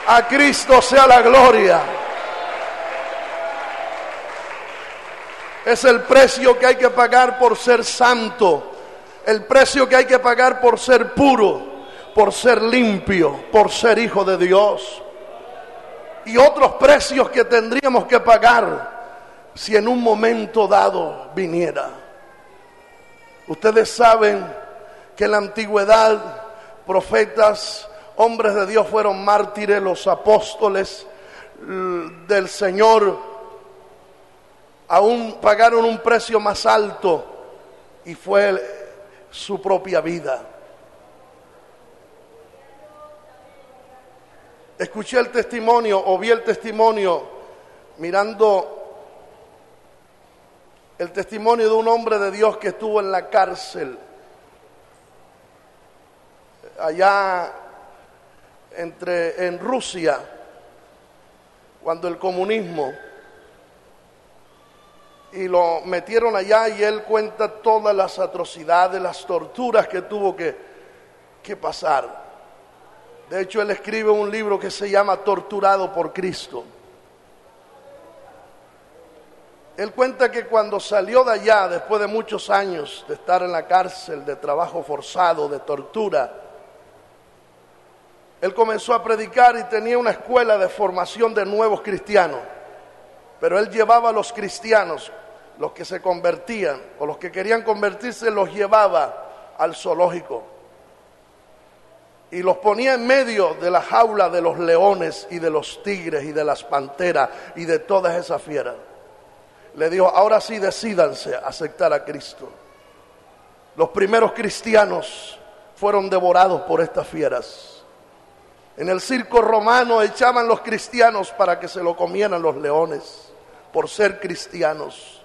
A Cristo sea la gloria. Es el precio que hay que pagar por ser santo. El precio que hay que pagar por ser puro, por ser limpio, por ser hijo de Dios. Y otros precios que tendríamos que pagar si en un momento dado viniera. Ustedes saben que en la antigüedad profetas, hombres de Dios fueron mártires, los apóstoles del Señor aún pagaron un precio más alto y fue su propia vida. Escuché el testimonio o vi el testimonio mirando el testimonio de un hombre de Dios que estuvo en la cárcel allá en Rusia, cuando el comunismo, y lo metieron allá, y él cuenta todas las atrocidades, las torturas que tuvo que pasar. De hecho, él escribe un libro que se llama Torturado por Cristo. Él cuenta que cuando salió de allá, después de muchos años de estar en la cárcel, de trabajo forzado, de tortura, él comenzó a predicar y tenía una escuela de formación de nuevos cristianos. Pero él llevaba a los cristianos, los que se convertían o los que querían convertirse, los llevaba al zoológico y los ponía en medio de la jaula de los leones y de los tigres y de las panteras y de todas esas fieras. Le dijo: ahora sí, decídanse a aceptar a Cristo. Los primeros cristianos fueron devorados por estas fieras. En el circo romano echaban los cristianos para que se lo comieran los leones por ser cristianos.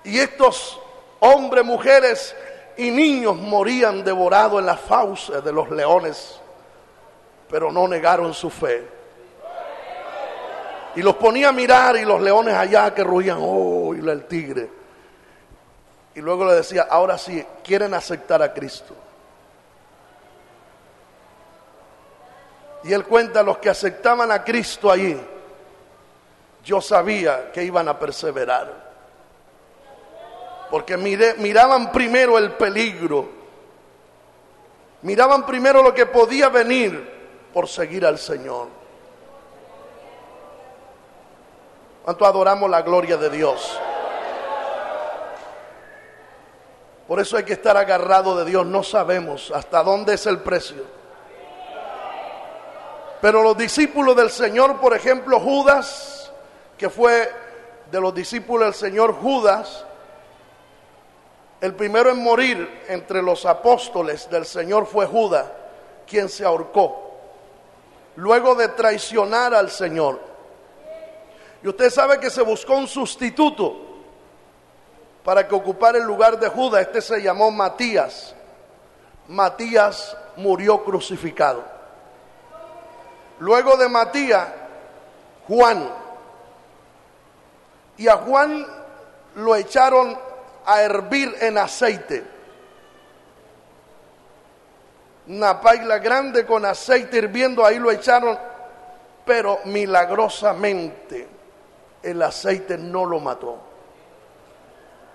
Y estos hombres, mujeres y niños morían devorados en las fauces de los leones, pero no negaron su fe. Y los ponía a mirar, y los leones allá que ruían, oh, y el tigre. Y luego le decía: ahora sí, quieren aceptar a Cristo. Y él cuenta: los que aceptaban a Cristo allí, yo sabía que iban a perseverar. Porque miraban primero el peligro, miraban primero lo que podía venir por seguir al Señor. ¿Cuánto adoramos la gloria de Dios? Por eso hay que estar agarrado de Dios. No sabemos hasta dónde es el precio. Pero los discípulos del Señor, por ejemplo, Judas, que fue de los discípulos del Señor, Judas, el primero en morir entre los apóstoles del Señor fue Judas, quien se ahorcó, luego de traicionar al Señor. Y usted sabe que se buscó un sustituto para que ocupara el lugar de Judas. Este se llamó Matías. Matías murió crucificado. Luego de Matías, Juan. Y a Juan lo echaron a hervir en aceite. Una paila grande con aceite hirviendo, ahí lo echaron, pero milagrosamente el aceite no lo mató.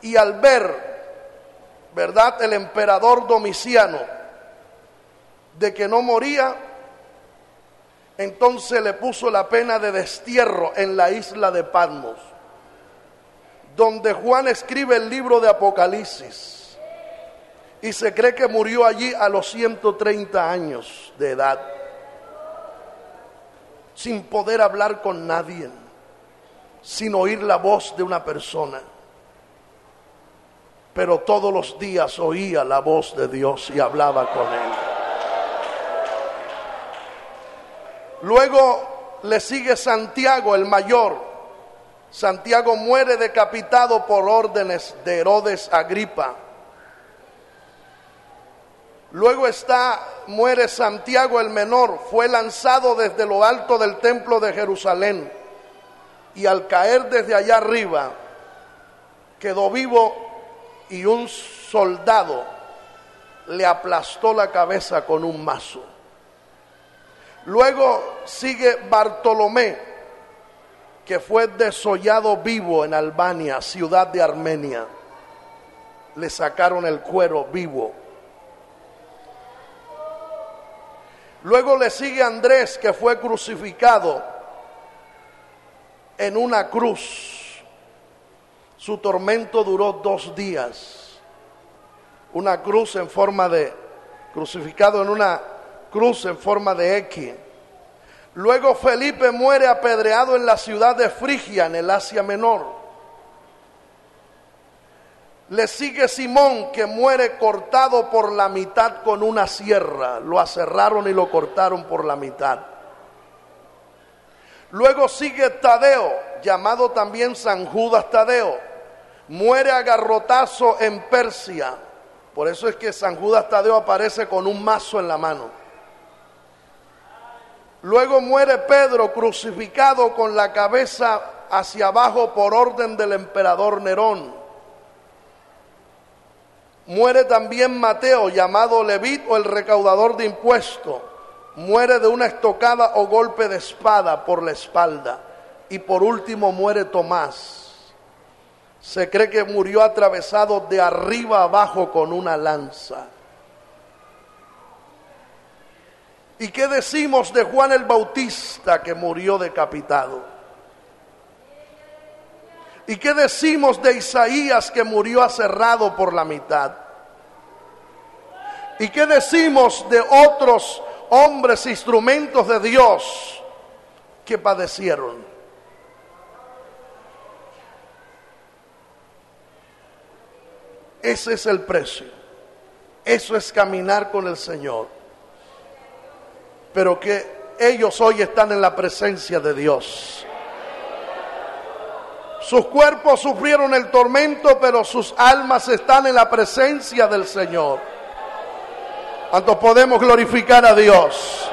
Y al ver, ¿verdad?, el emperador Domiciano de que no moría, entonces le puso la pena de destierro en la isla de Patmos, donde Juan escribe el libro de Apocalipsis, y se cree que murió allí a los 130 años de edad, sin poder hablar con nadie, sin oír la voz de una persona, pero todos los días oía la voz de Dios y hablaba con él. Luego le sigue Santiago, el mayor. Santiago muere decapitado por órdenes de Herodes Agripa. Luego muere Santiago el menor, fue lanzado desde lo alto del templo de Jerusalén, y al caer desde allá arriba quedó vivo, y un soldado le aplastó la cabeza con un mazo. Luego sigue Bartolomé, que fue desollado vivo en Albania, ciudad de Armenia. Le sacaron el cuero vivo. Luego le sigue Andrés, que fue crucificado en una cruz. Su tormento duró 2 días. una cruz en forma de, crucificado en una cruz en forma de X. Luego Felipe muere apedreado en la ciudad de Frigia, en el Asia Menor. Le sigue Simón, que muere cortado por la mitad con una sierra. Lo aserraron y lo cortaron por la mitad. Luego sigue Tadeo, llamado también San Judas Tadeo. Muere a garrotazo en Persia. Por eso es que San Judas Tadeo aparece con un mazo en la mano. Luego muere Pedro, crucificado con la cabeza hacia abajo por orden del emperador Nerón. Muere también Mateo, llamado Levit o el recaudador de impuestos. Muere de una estocada o golpe de espada por la espalda. Y por último muere Tomás. Se cree que murió atravesado de arriba abajo con una lanza. ¿Y qué decimos de Juan el Bautista, que murió decapitado? ¿Y qué decimos de Isaías, que murió aserrado por la mitad? ¿Y qué decimos de otros hombres, instrumentos de Dios, que padecieron? Ese es el precio. Eso es caminar con el Señor. Pero que ellos hoy están en la presencia de Dios. Sus cuerpos sufrieron el tormento, pero sus almas están en la presencia del Señor. ¿Cuántos podemos glorificar a Dios?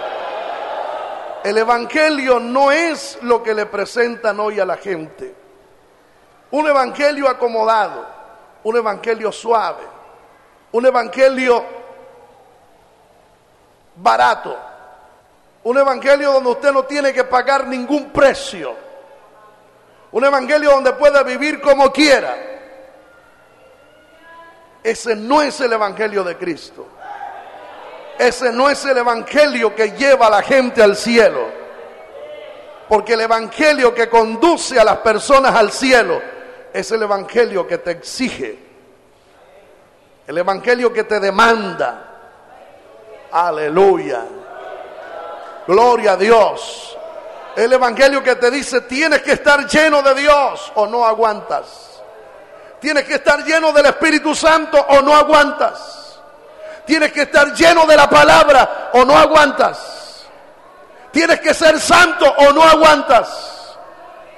El evangelio no es lo que le presentan hoy a la gente. Un evangelio acomodado, un evangelio suave, un evangelio barato, un evangelio donde usted no tiene que pagar ningún precio, un evangelio donde pueda vivir como quiera. Ese no es el evangelio de Cristo. Ese no es el evangelio que lleva a la gente al cielo. Porque el evangelio que conduce a las personas al cielo es el evangelio que te exige, el evangelio que te demanda. Aleluya. Gloria a Dios. El evangelio que te dice: tienes que estar lleno de Dios o no aguantas. Tienes que estar lleno del Espíritu Santo o no aguantas. Tienes que estar lleno de la palabra o no aguantas. Tienes que ser santo o no aguantas.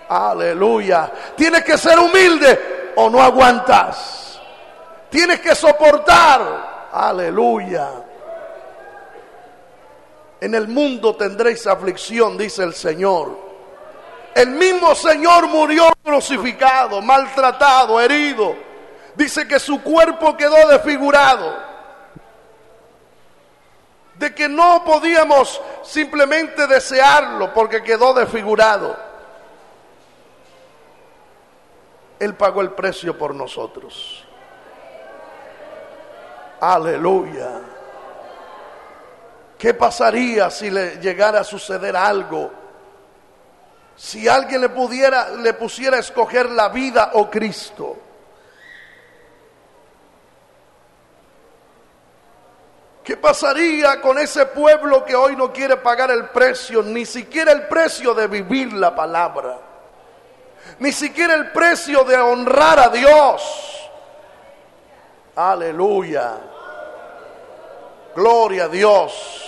Aleluya. Tienes que ser humilde o no aguantas. Tienes que soportar. Aleluya. En el mundo tendréis aflicción, dice el Señor. El mismo Señor murió crucificado, maltratado, herido. Dice que su cuerpo quedó desfigurado. De que no podíamos simplemente desearlo porque quedó desfigurado. Él pagó el precio por nosotros. Aleluya. ¿Qué pasaría si le llegara a suceder algo? Si alguien le pusiera a escoger la vida o Cristo. ¿Qué pasaría con ese pueblo que hoy no quiere pagar el precio, ni siquiera el precio de vivir la palabra, ni siquiera el precio de honrar a Dios? Aleluya. Gloria a Dios.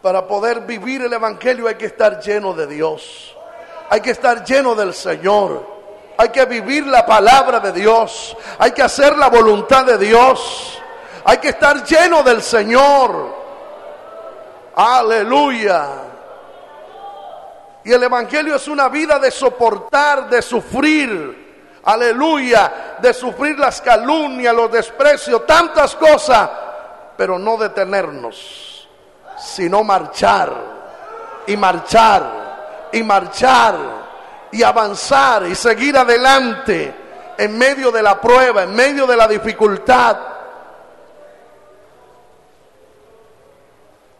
Para poder vivir el evangelio hay que estar lleno de Dios. Hay que estar lleno del Señor. Hay que vivir la palabra de Dios. Hay que hacer la voluntad de Dios. Hay que estar lleno del Señor. Aleluya. Y el evangelio es una vida de soportar, de sufrir. Aleluya. De sufrir las calumnias, los desprecios, tantas cosas. Pero no detenernos, sino marchar. Y marchar. Y marchar. Y avanzar y seguir adelante en medio de la prueba, en medio de la dificultad.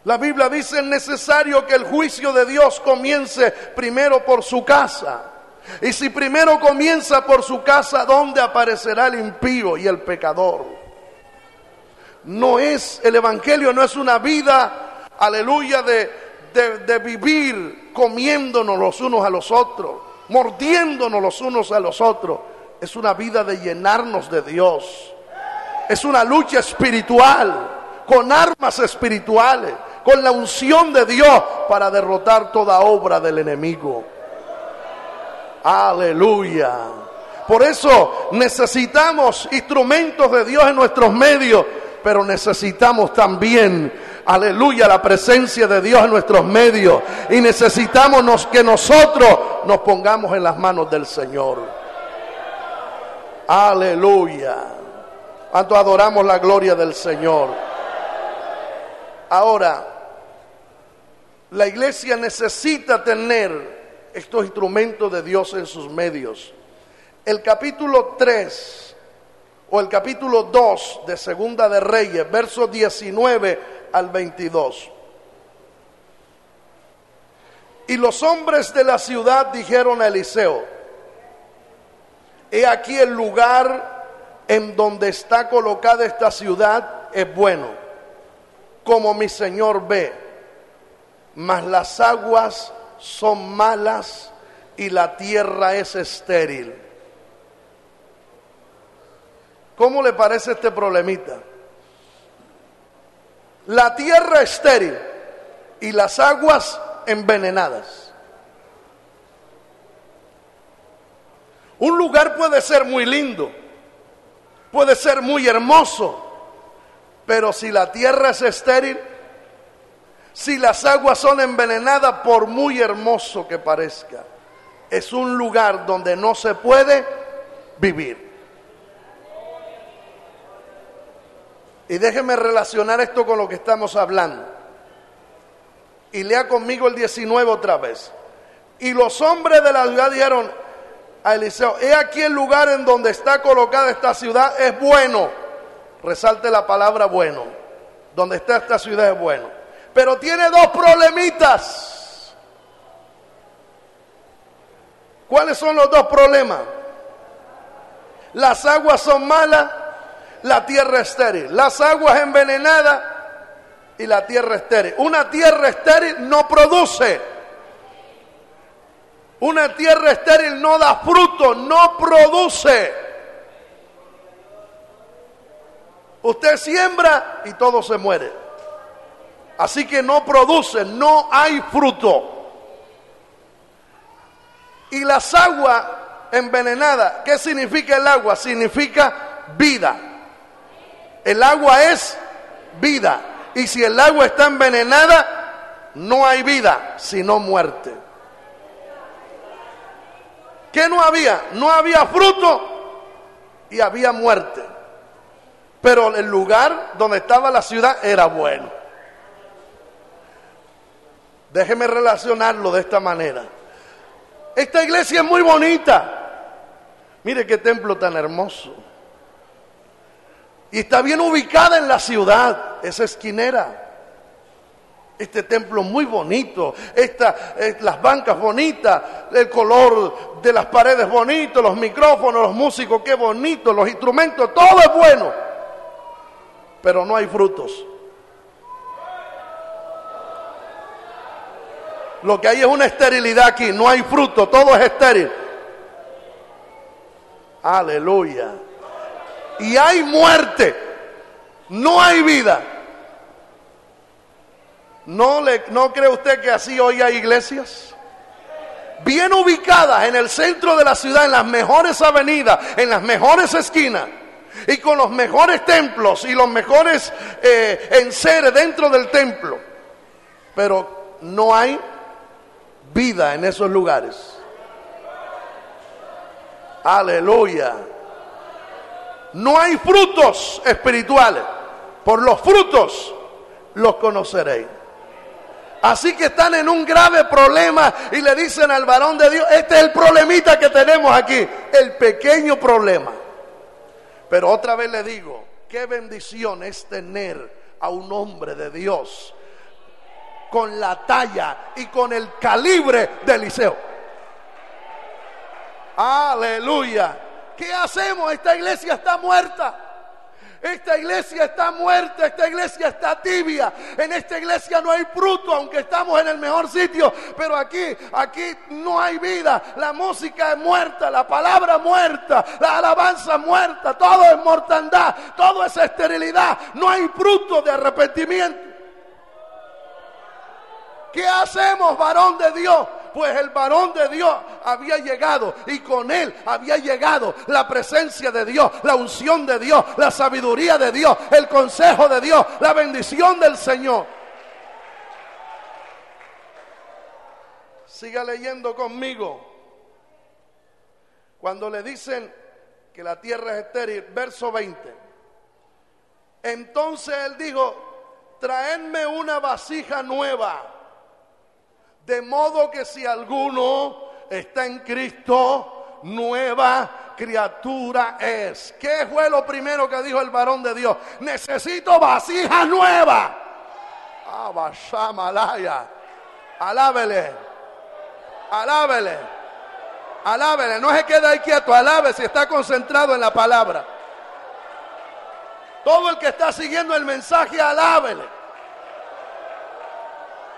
La Biblia dice: es necesario que el juicio de Dios comience primero por su casa. Y si primero comienza por su casa, ¿dónde aparecerá el impío y el pecador? El evangelio no es una vida, aleluya, de vivir comiéndonos los unos a los otros, mordiéndonos los unos a los otros. Es una vida de llenarnos de Dios. Es una lucha espiritual, con armas espirituales, con la unción de Dios para derrotar toda obra del enemigo. Aleluya. Por eso necesitamos instrumentos de Dios en nuestros medios, pero necesitamos también, aleluya, la presencia de Dios en nuestros medios. Y necesitamos que nosotros nos pongamos en las manos del Señor. Aleluya. ¿Cuánto adoramos la gloria del Señor? Ahora, la iglesia necesita tener estos instrumentos de Dios en sus medios. El capítulo 3 o el capítulo 2 de Segunda de Reyes, versos 19 al 22. Y los hombres de la ciudad dijeron a Eliseo: he aquí el lugar en donde está colocada esta ciudad es bueno, como mi señor ve, mas las aguas son malas y la tierra es estéril. ¿Cómo le parece este problemita? La tierra estéril y las aguas envenenadas. Un lugar puede ser muy lindo, puede ser muy hermoso, pero si la tierra es estéril, si las aguas son envenenadas, por muy hermoso que parezca, es un lugar donde no se puede vivir. Y déjeme relacionar esto con lo que estamos hablando. Y lea conmigo el 19 otra vez. Y los hombres de la ciudad dijeron a Eliseo: he aquí el lugar en donde está colocada esta ciudad es bueno. Resalte la palabra bueno. Donde está esta ciudad es bueno. Pero tiene dos problemitas. ¿Cuáles son los dos problemas? Las aguas son malas, la tierra estéril. Las aguas envenenadas y la tierra estéril. Una tierra estéril no produce. Una tierra estéril no da fruto, no produce. Usted siembra y todo se muere. Así que no produce, no hay fruto. Y las aguas envenenadas, ¿qué significa el agua? Significa vida. El agua es vida. Y si el agua está envenenada, no hay vida, sino muerte. ¿Qué no había? No había fruto y había muerte. Pero el lugar donde estaba la ciudad era bueno. Déjeme relacionarlo de esta manera. Esta iglesia es muy bonita. Mire qué templo tan hermoso. Y está bien ubicada en la ciudad, esa esquinera. Este templo muy bonito, las bancas bonitas, el color de las paredes bonito, los micrófonos, los músicos, qué bonito, los instrumentos, todo es bueno. Pero no hay frutos. Lo que hay es una esterilidad aquí, no hay fruto, todo es estéril. Aleluya. Y hay muerte, no hay vida. ¿No cree usted que así hoy hay iglesias? Bien ubicadas en el centro de la ciudad, en las mejores avenidas, en las mejores esquinas, y con los mejores templos y los mejores enseres dentro del templo. Pero no hay vida en esos lugares. Aleluya. No hay frutos espirituales. Por los frutos los conoceréis. Así que están en un grave problema y le dicen al varón de Dios: este es el problemita que tenemos aquí, el pequeño problema. Pero otra vez le digo, qué bendición es tener a un hombre de Dios con la talla y con el calibre de Eliseo. Aleluya. ¿Qué hacemos? Esta iglesia está muerta. Esta iglesia está muerta, esta iglesia está tibia. En esta iglesia no hay fruto, aunque estamos en el mejor sitio. Pero aquí no hay vida. La música es muerta, la palabra muerta, la alabanza muerta. Todo es mortandad, todo es esterilidad. No hay fruto de arrepentimiento. ¿Qué hacemos, varón de Dios? Pues el varón de Dios había llegado y con él había llegado la presencia de Dios, la unción de Dios, la sabiduría de Dios, el consejo de Dios, la bendición del Señor. Siga leyendo conmigo. Cuando le dicen que la tierra es estéril, verso 20. Entonces él dijo: traedme una vasija nueva, de modo que si alguno está en Cristo, nueva criatura es. ¿Qué fue lo primero que dijo el varón de Dios? Necesito vasija nueva. Abashamalaya. Alábele. Alábele. Alábele. No se quede ahí quieto. Alábele si está concentrado en la palabra. Todo el que está siguiendo el mensaje, alábele.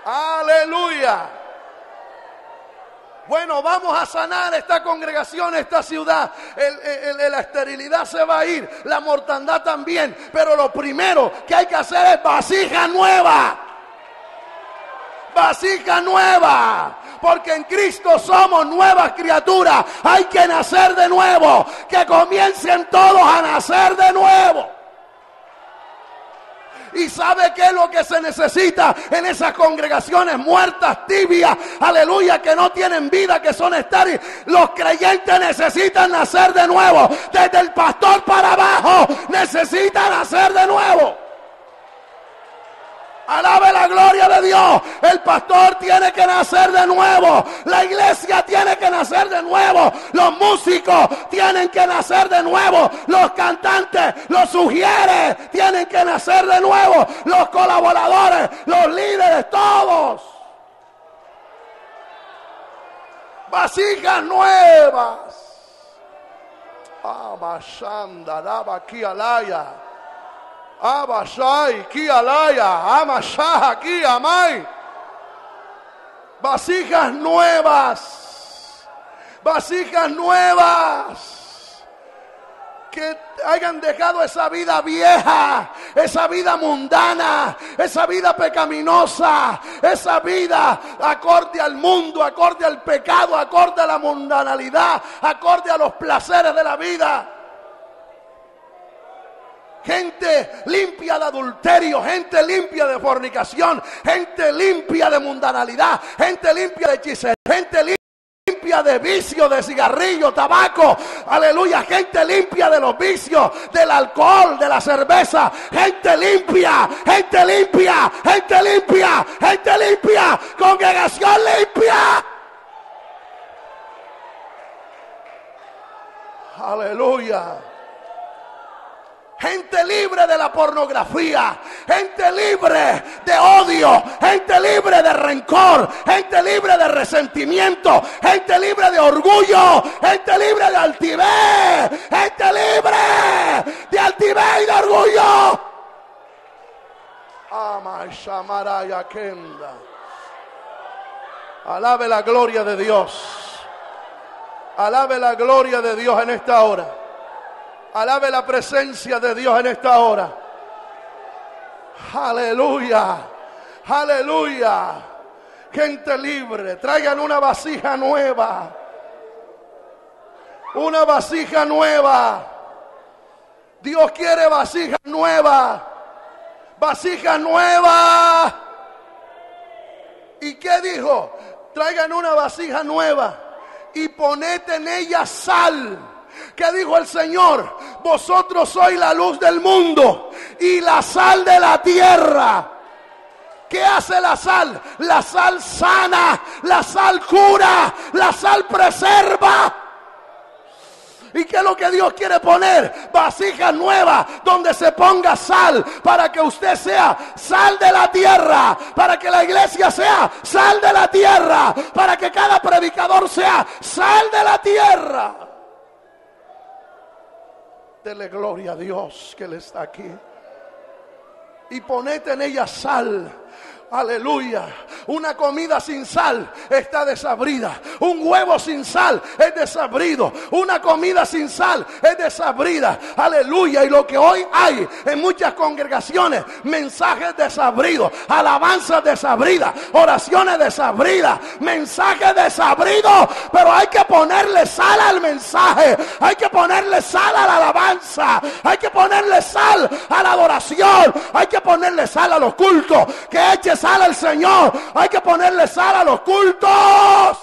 Aleluya. Bueno, vamos a sanar esta congregación, esta ciudad. La esterilidad se va a ir, la mortandad también. Pero lo primero que hay que hacer es vasija nueva. Vasija nueva. Porque en Cristo somos nuevas criaturas. Hay que nacer de nuevo. Que comiencen todos a nacer de nuevo. ¿Y sabe qué es lo que se necesita en esas congregaciones muertas, tibias, aleluya, que no tienen vida, que son estériles? Los creyentes necesitan nacer de nuevo. Desde el pastor para abajo necesitan nacer de nuevo. Alabe la gloria de Dios. El pastor tiene que nacer de nuevo. La iglesia tiene que nacer de nuevo. Los músicos tienen que nacer de nuevo. Los cantantes, los sugieres tienen que nacer de nuevo. Los colaboradores, los líderes, todos. Vasijas nuevas. Abashanda, daba aquí alaya. Abashai, ki alaya, amashah, aquí amai. Vasijas nuevas. Vasijas nuevas. Que hayan dejado esa vida vieja, esa vida mundana, esa vida pecaminosa, esa vida acorde al mundo, acorde al pecado, acorde a la mundanalidad, acorde a los placeres de la vida. Gente limpia de adulterio, gente limpia de fornicación, gente limpia de mundanalidad, gente limpia de hechicería, gente limpia de vicio, de cigarrillo, tabaco, aleluya, gente limpia de los vicios, del alcohol, de la cerveza, gente limpia, gente limpia, gente limpia, gente limpia, congregación limpia. Aleluya. Gente libre de la pornografía, gente libre de odio, gente libre de rencor, gente libre de resentimiento, gente libre de orgullo, gente libre de altivez, gente libre de altivez y de orgullo. Amashamaraya Kenda. Alabe la gloria de Dios. Alabe la gloria de Dios en esta hora. Alabe la presencia de Dios en esta hora. Aleluya. Aleluya. Gente libre. Traigan una vasija nueva. Una vasija nueva. Dios quiere vasija nueva. Vasija nueva. ¿Y qué dijo? Traigan una vasija nueva y poned en ella sal. ¿Qué dijo el Señor? Vosotros sois la luz del mundo y la sal de la tierra. ¿Qué hace la sal? La sal sana, la sal cura, la sal preserva. ¿Y qué es lo que Dios quiere poner? Vasijas nuevas donde se ponga sal, para que usted sea sal de la tierra, para que la iglesia sea sal de la tierra, para que cada predicador sea sal de la tierra. Dele gloria a Dios que Él está aquí. Y ponete en ella sal. Aleluya. Una comida sin sal está desabrida. Un huevo sin sal es desabrido. Una comida sin sal es desabrida. Aleluya. Y lo que hoy hay en muchas congregaciones, mensajes desabridos, alabanzas desabridas, oraciones desabridas, mensajes desabridos. Pero hay que ponerle sal al mensaje. Hay que ponerle sal a la alabanza. Hay que ponerle sal a la adoración. Hay que ponerle sal a los cultos. Que eche sal al Señor. Hay que ponerle sal a los cultos.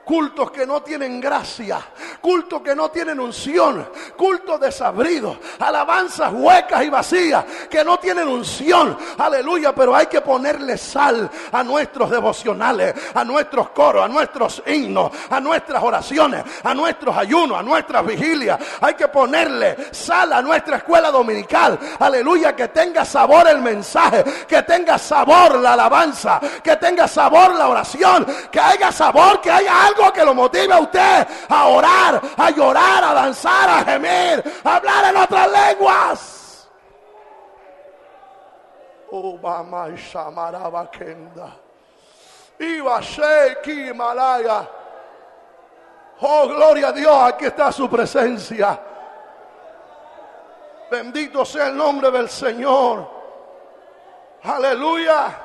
Cultos que no tienen gracia, cultos que no tienen unción, cultos desabridos, alabanzas huecas y vacías que no tienen unción. Aleluya. Pero hay que ponerle sal a nuestros devocionales, a nuestros coros, a nuestros himnos, a nuestras oraciones, a nuestros ayunos, a nuestras vigilias. Hay que ponerle sal a nuestra escuela dominical. Aleluya. Que tenga sabor el mensaje, que tenga sabor la alabanza, que tenga sabor la oración, que haya sabor, que haya algo que lo motive a usted a orar, a llorar, a danzar, a gemir, a hablar en otras lenguas. Oh, gloria a Dios, aquí está su presencia. Bendito sea el nombre del Señor. Aleluya.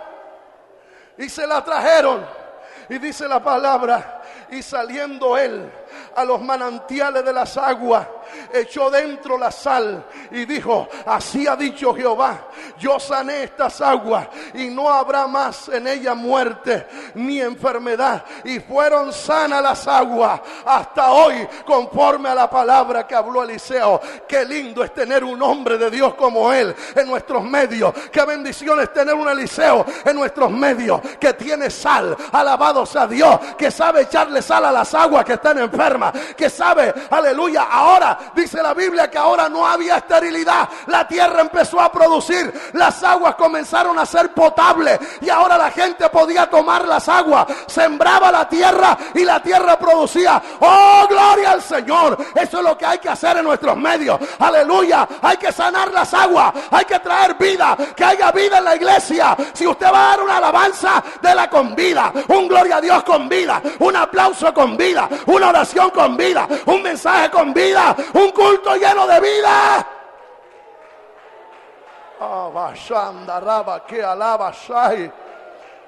Y se la trajeron. Y dice la palabra, y saliendo él a los manantiales de las aguas, echó dentro la sal y dijo: así ha dicho Jehová, yo sané estas aguas y no habrá más en ellas muerte ni enfermedad. Y fueron sanas las aguas hasta hoy, conforme a la palabra que habló Eliseo. Qué lindo es tener un hombre de Dios como él en nuestros medios. Qué bendición es tener un Eliseo en nuestros medios, que tiene sal, alabado sea Dios, que sabe echarle sal a las aguas que están enfermas, que sabe, aleluya. Ahora dice la Biblia que ahora no había esterilidad, la tierra empezó a producir, las aguas comenzaron a ser potables y ahora la gente podía tomar las aguas, sembraba la tierra y la tierra producía. Oh, gloria al Señor. Eso es lo que hay que hacer en nuestros medios, aleluya. Hay que sanar las aguas, hay que traer vida, que haya vida en la iglesia. Si usted va a dar una alabanza, déla con vida, un gloria a Dios con vida, un aplauso con vida, una oración con vida, un mensaje con vida, un culto lleno de vida.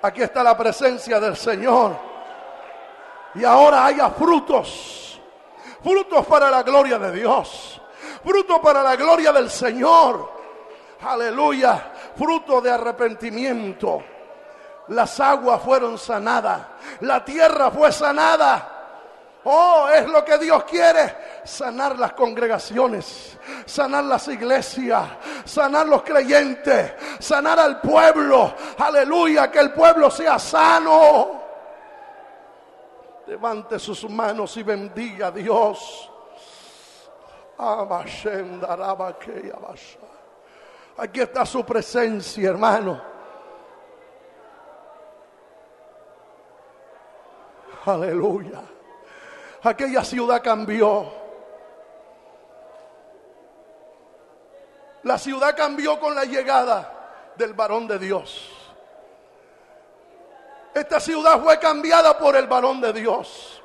Aquí está la presencia del Señor. Y ahora haya frutos, frutos para la gloria de Dios, frutos para la gloria del Señor. Aleluya, fruto de arrepentimiento. Las aguas fueron sanadas, la tierra fue sanada. Oh, es lo que Dios quiere: sanar las congregaciones, sanar las iglesias, sanar los creyentes, sanar al pueblo. Aleluya, que el pueblo sea sano. Levante sus manos y bendiga a Dios. Aquí está su presencia, hermano. Aleluya. Aquella ciudad cambió. La ciudad cambió con la llegada del varón de Dios. Esta ciudad fue cambiada por el varón de Dios.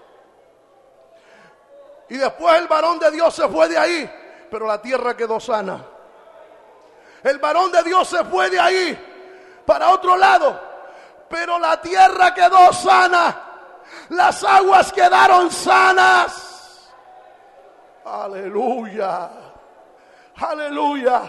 Y después el varón de Dios se fue de ahí, pero la tierra quedó sana. El varón de Dios se fue de ahí para otro lado, pero la tierra quedó sana. Las aguas quedaron sanas. Aleluya. Aleluya.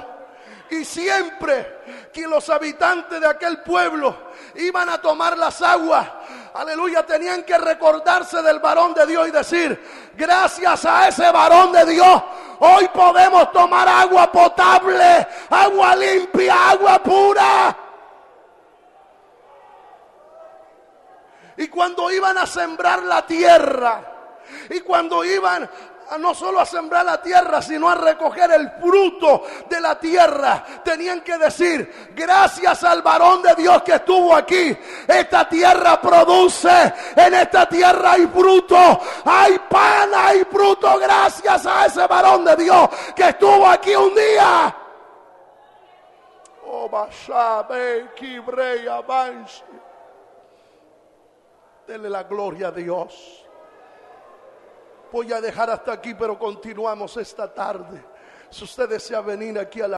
Y siempre que los habitantes de aquel pueblo iban a tomar las aguas, aleluya, tenían que recordarse del varón de Dios y decir: gracias a ese varón de Dios, hoy podemos tomar agua potable, agua limpia, agua pura. Y cuando iban a sembrar la tierra, y cuando iban no solo a sembrar la tierra, sino a recoger el fruto de la tierra, tenían que decir: gracias al varón de Dios que estuvo aquí, esta tierra produce, en esta tierra hay fruto, hay pan, hay fruto, gracias a ese varón de Dios que estuvo aquí un día. Oh, Bashabe, Kibreya, Banshi. Dele la gloria a Dios. Voy a dejar hasta aquí, pero continuamos esta tarde. Si usted desea venir aquí a la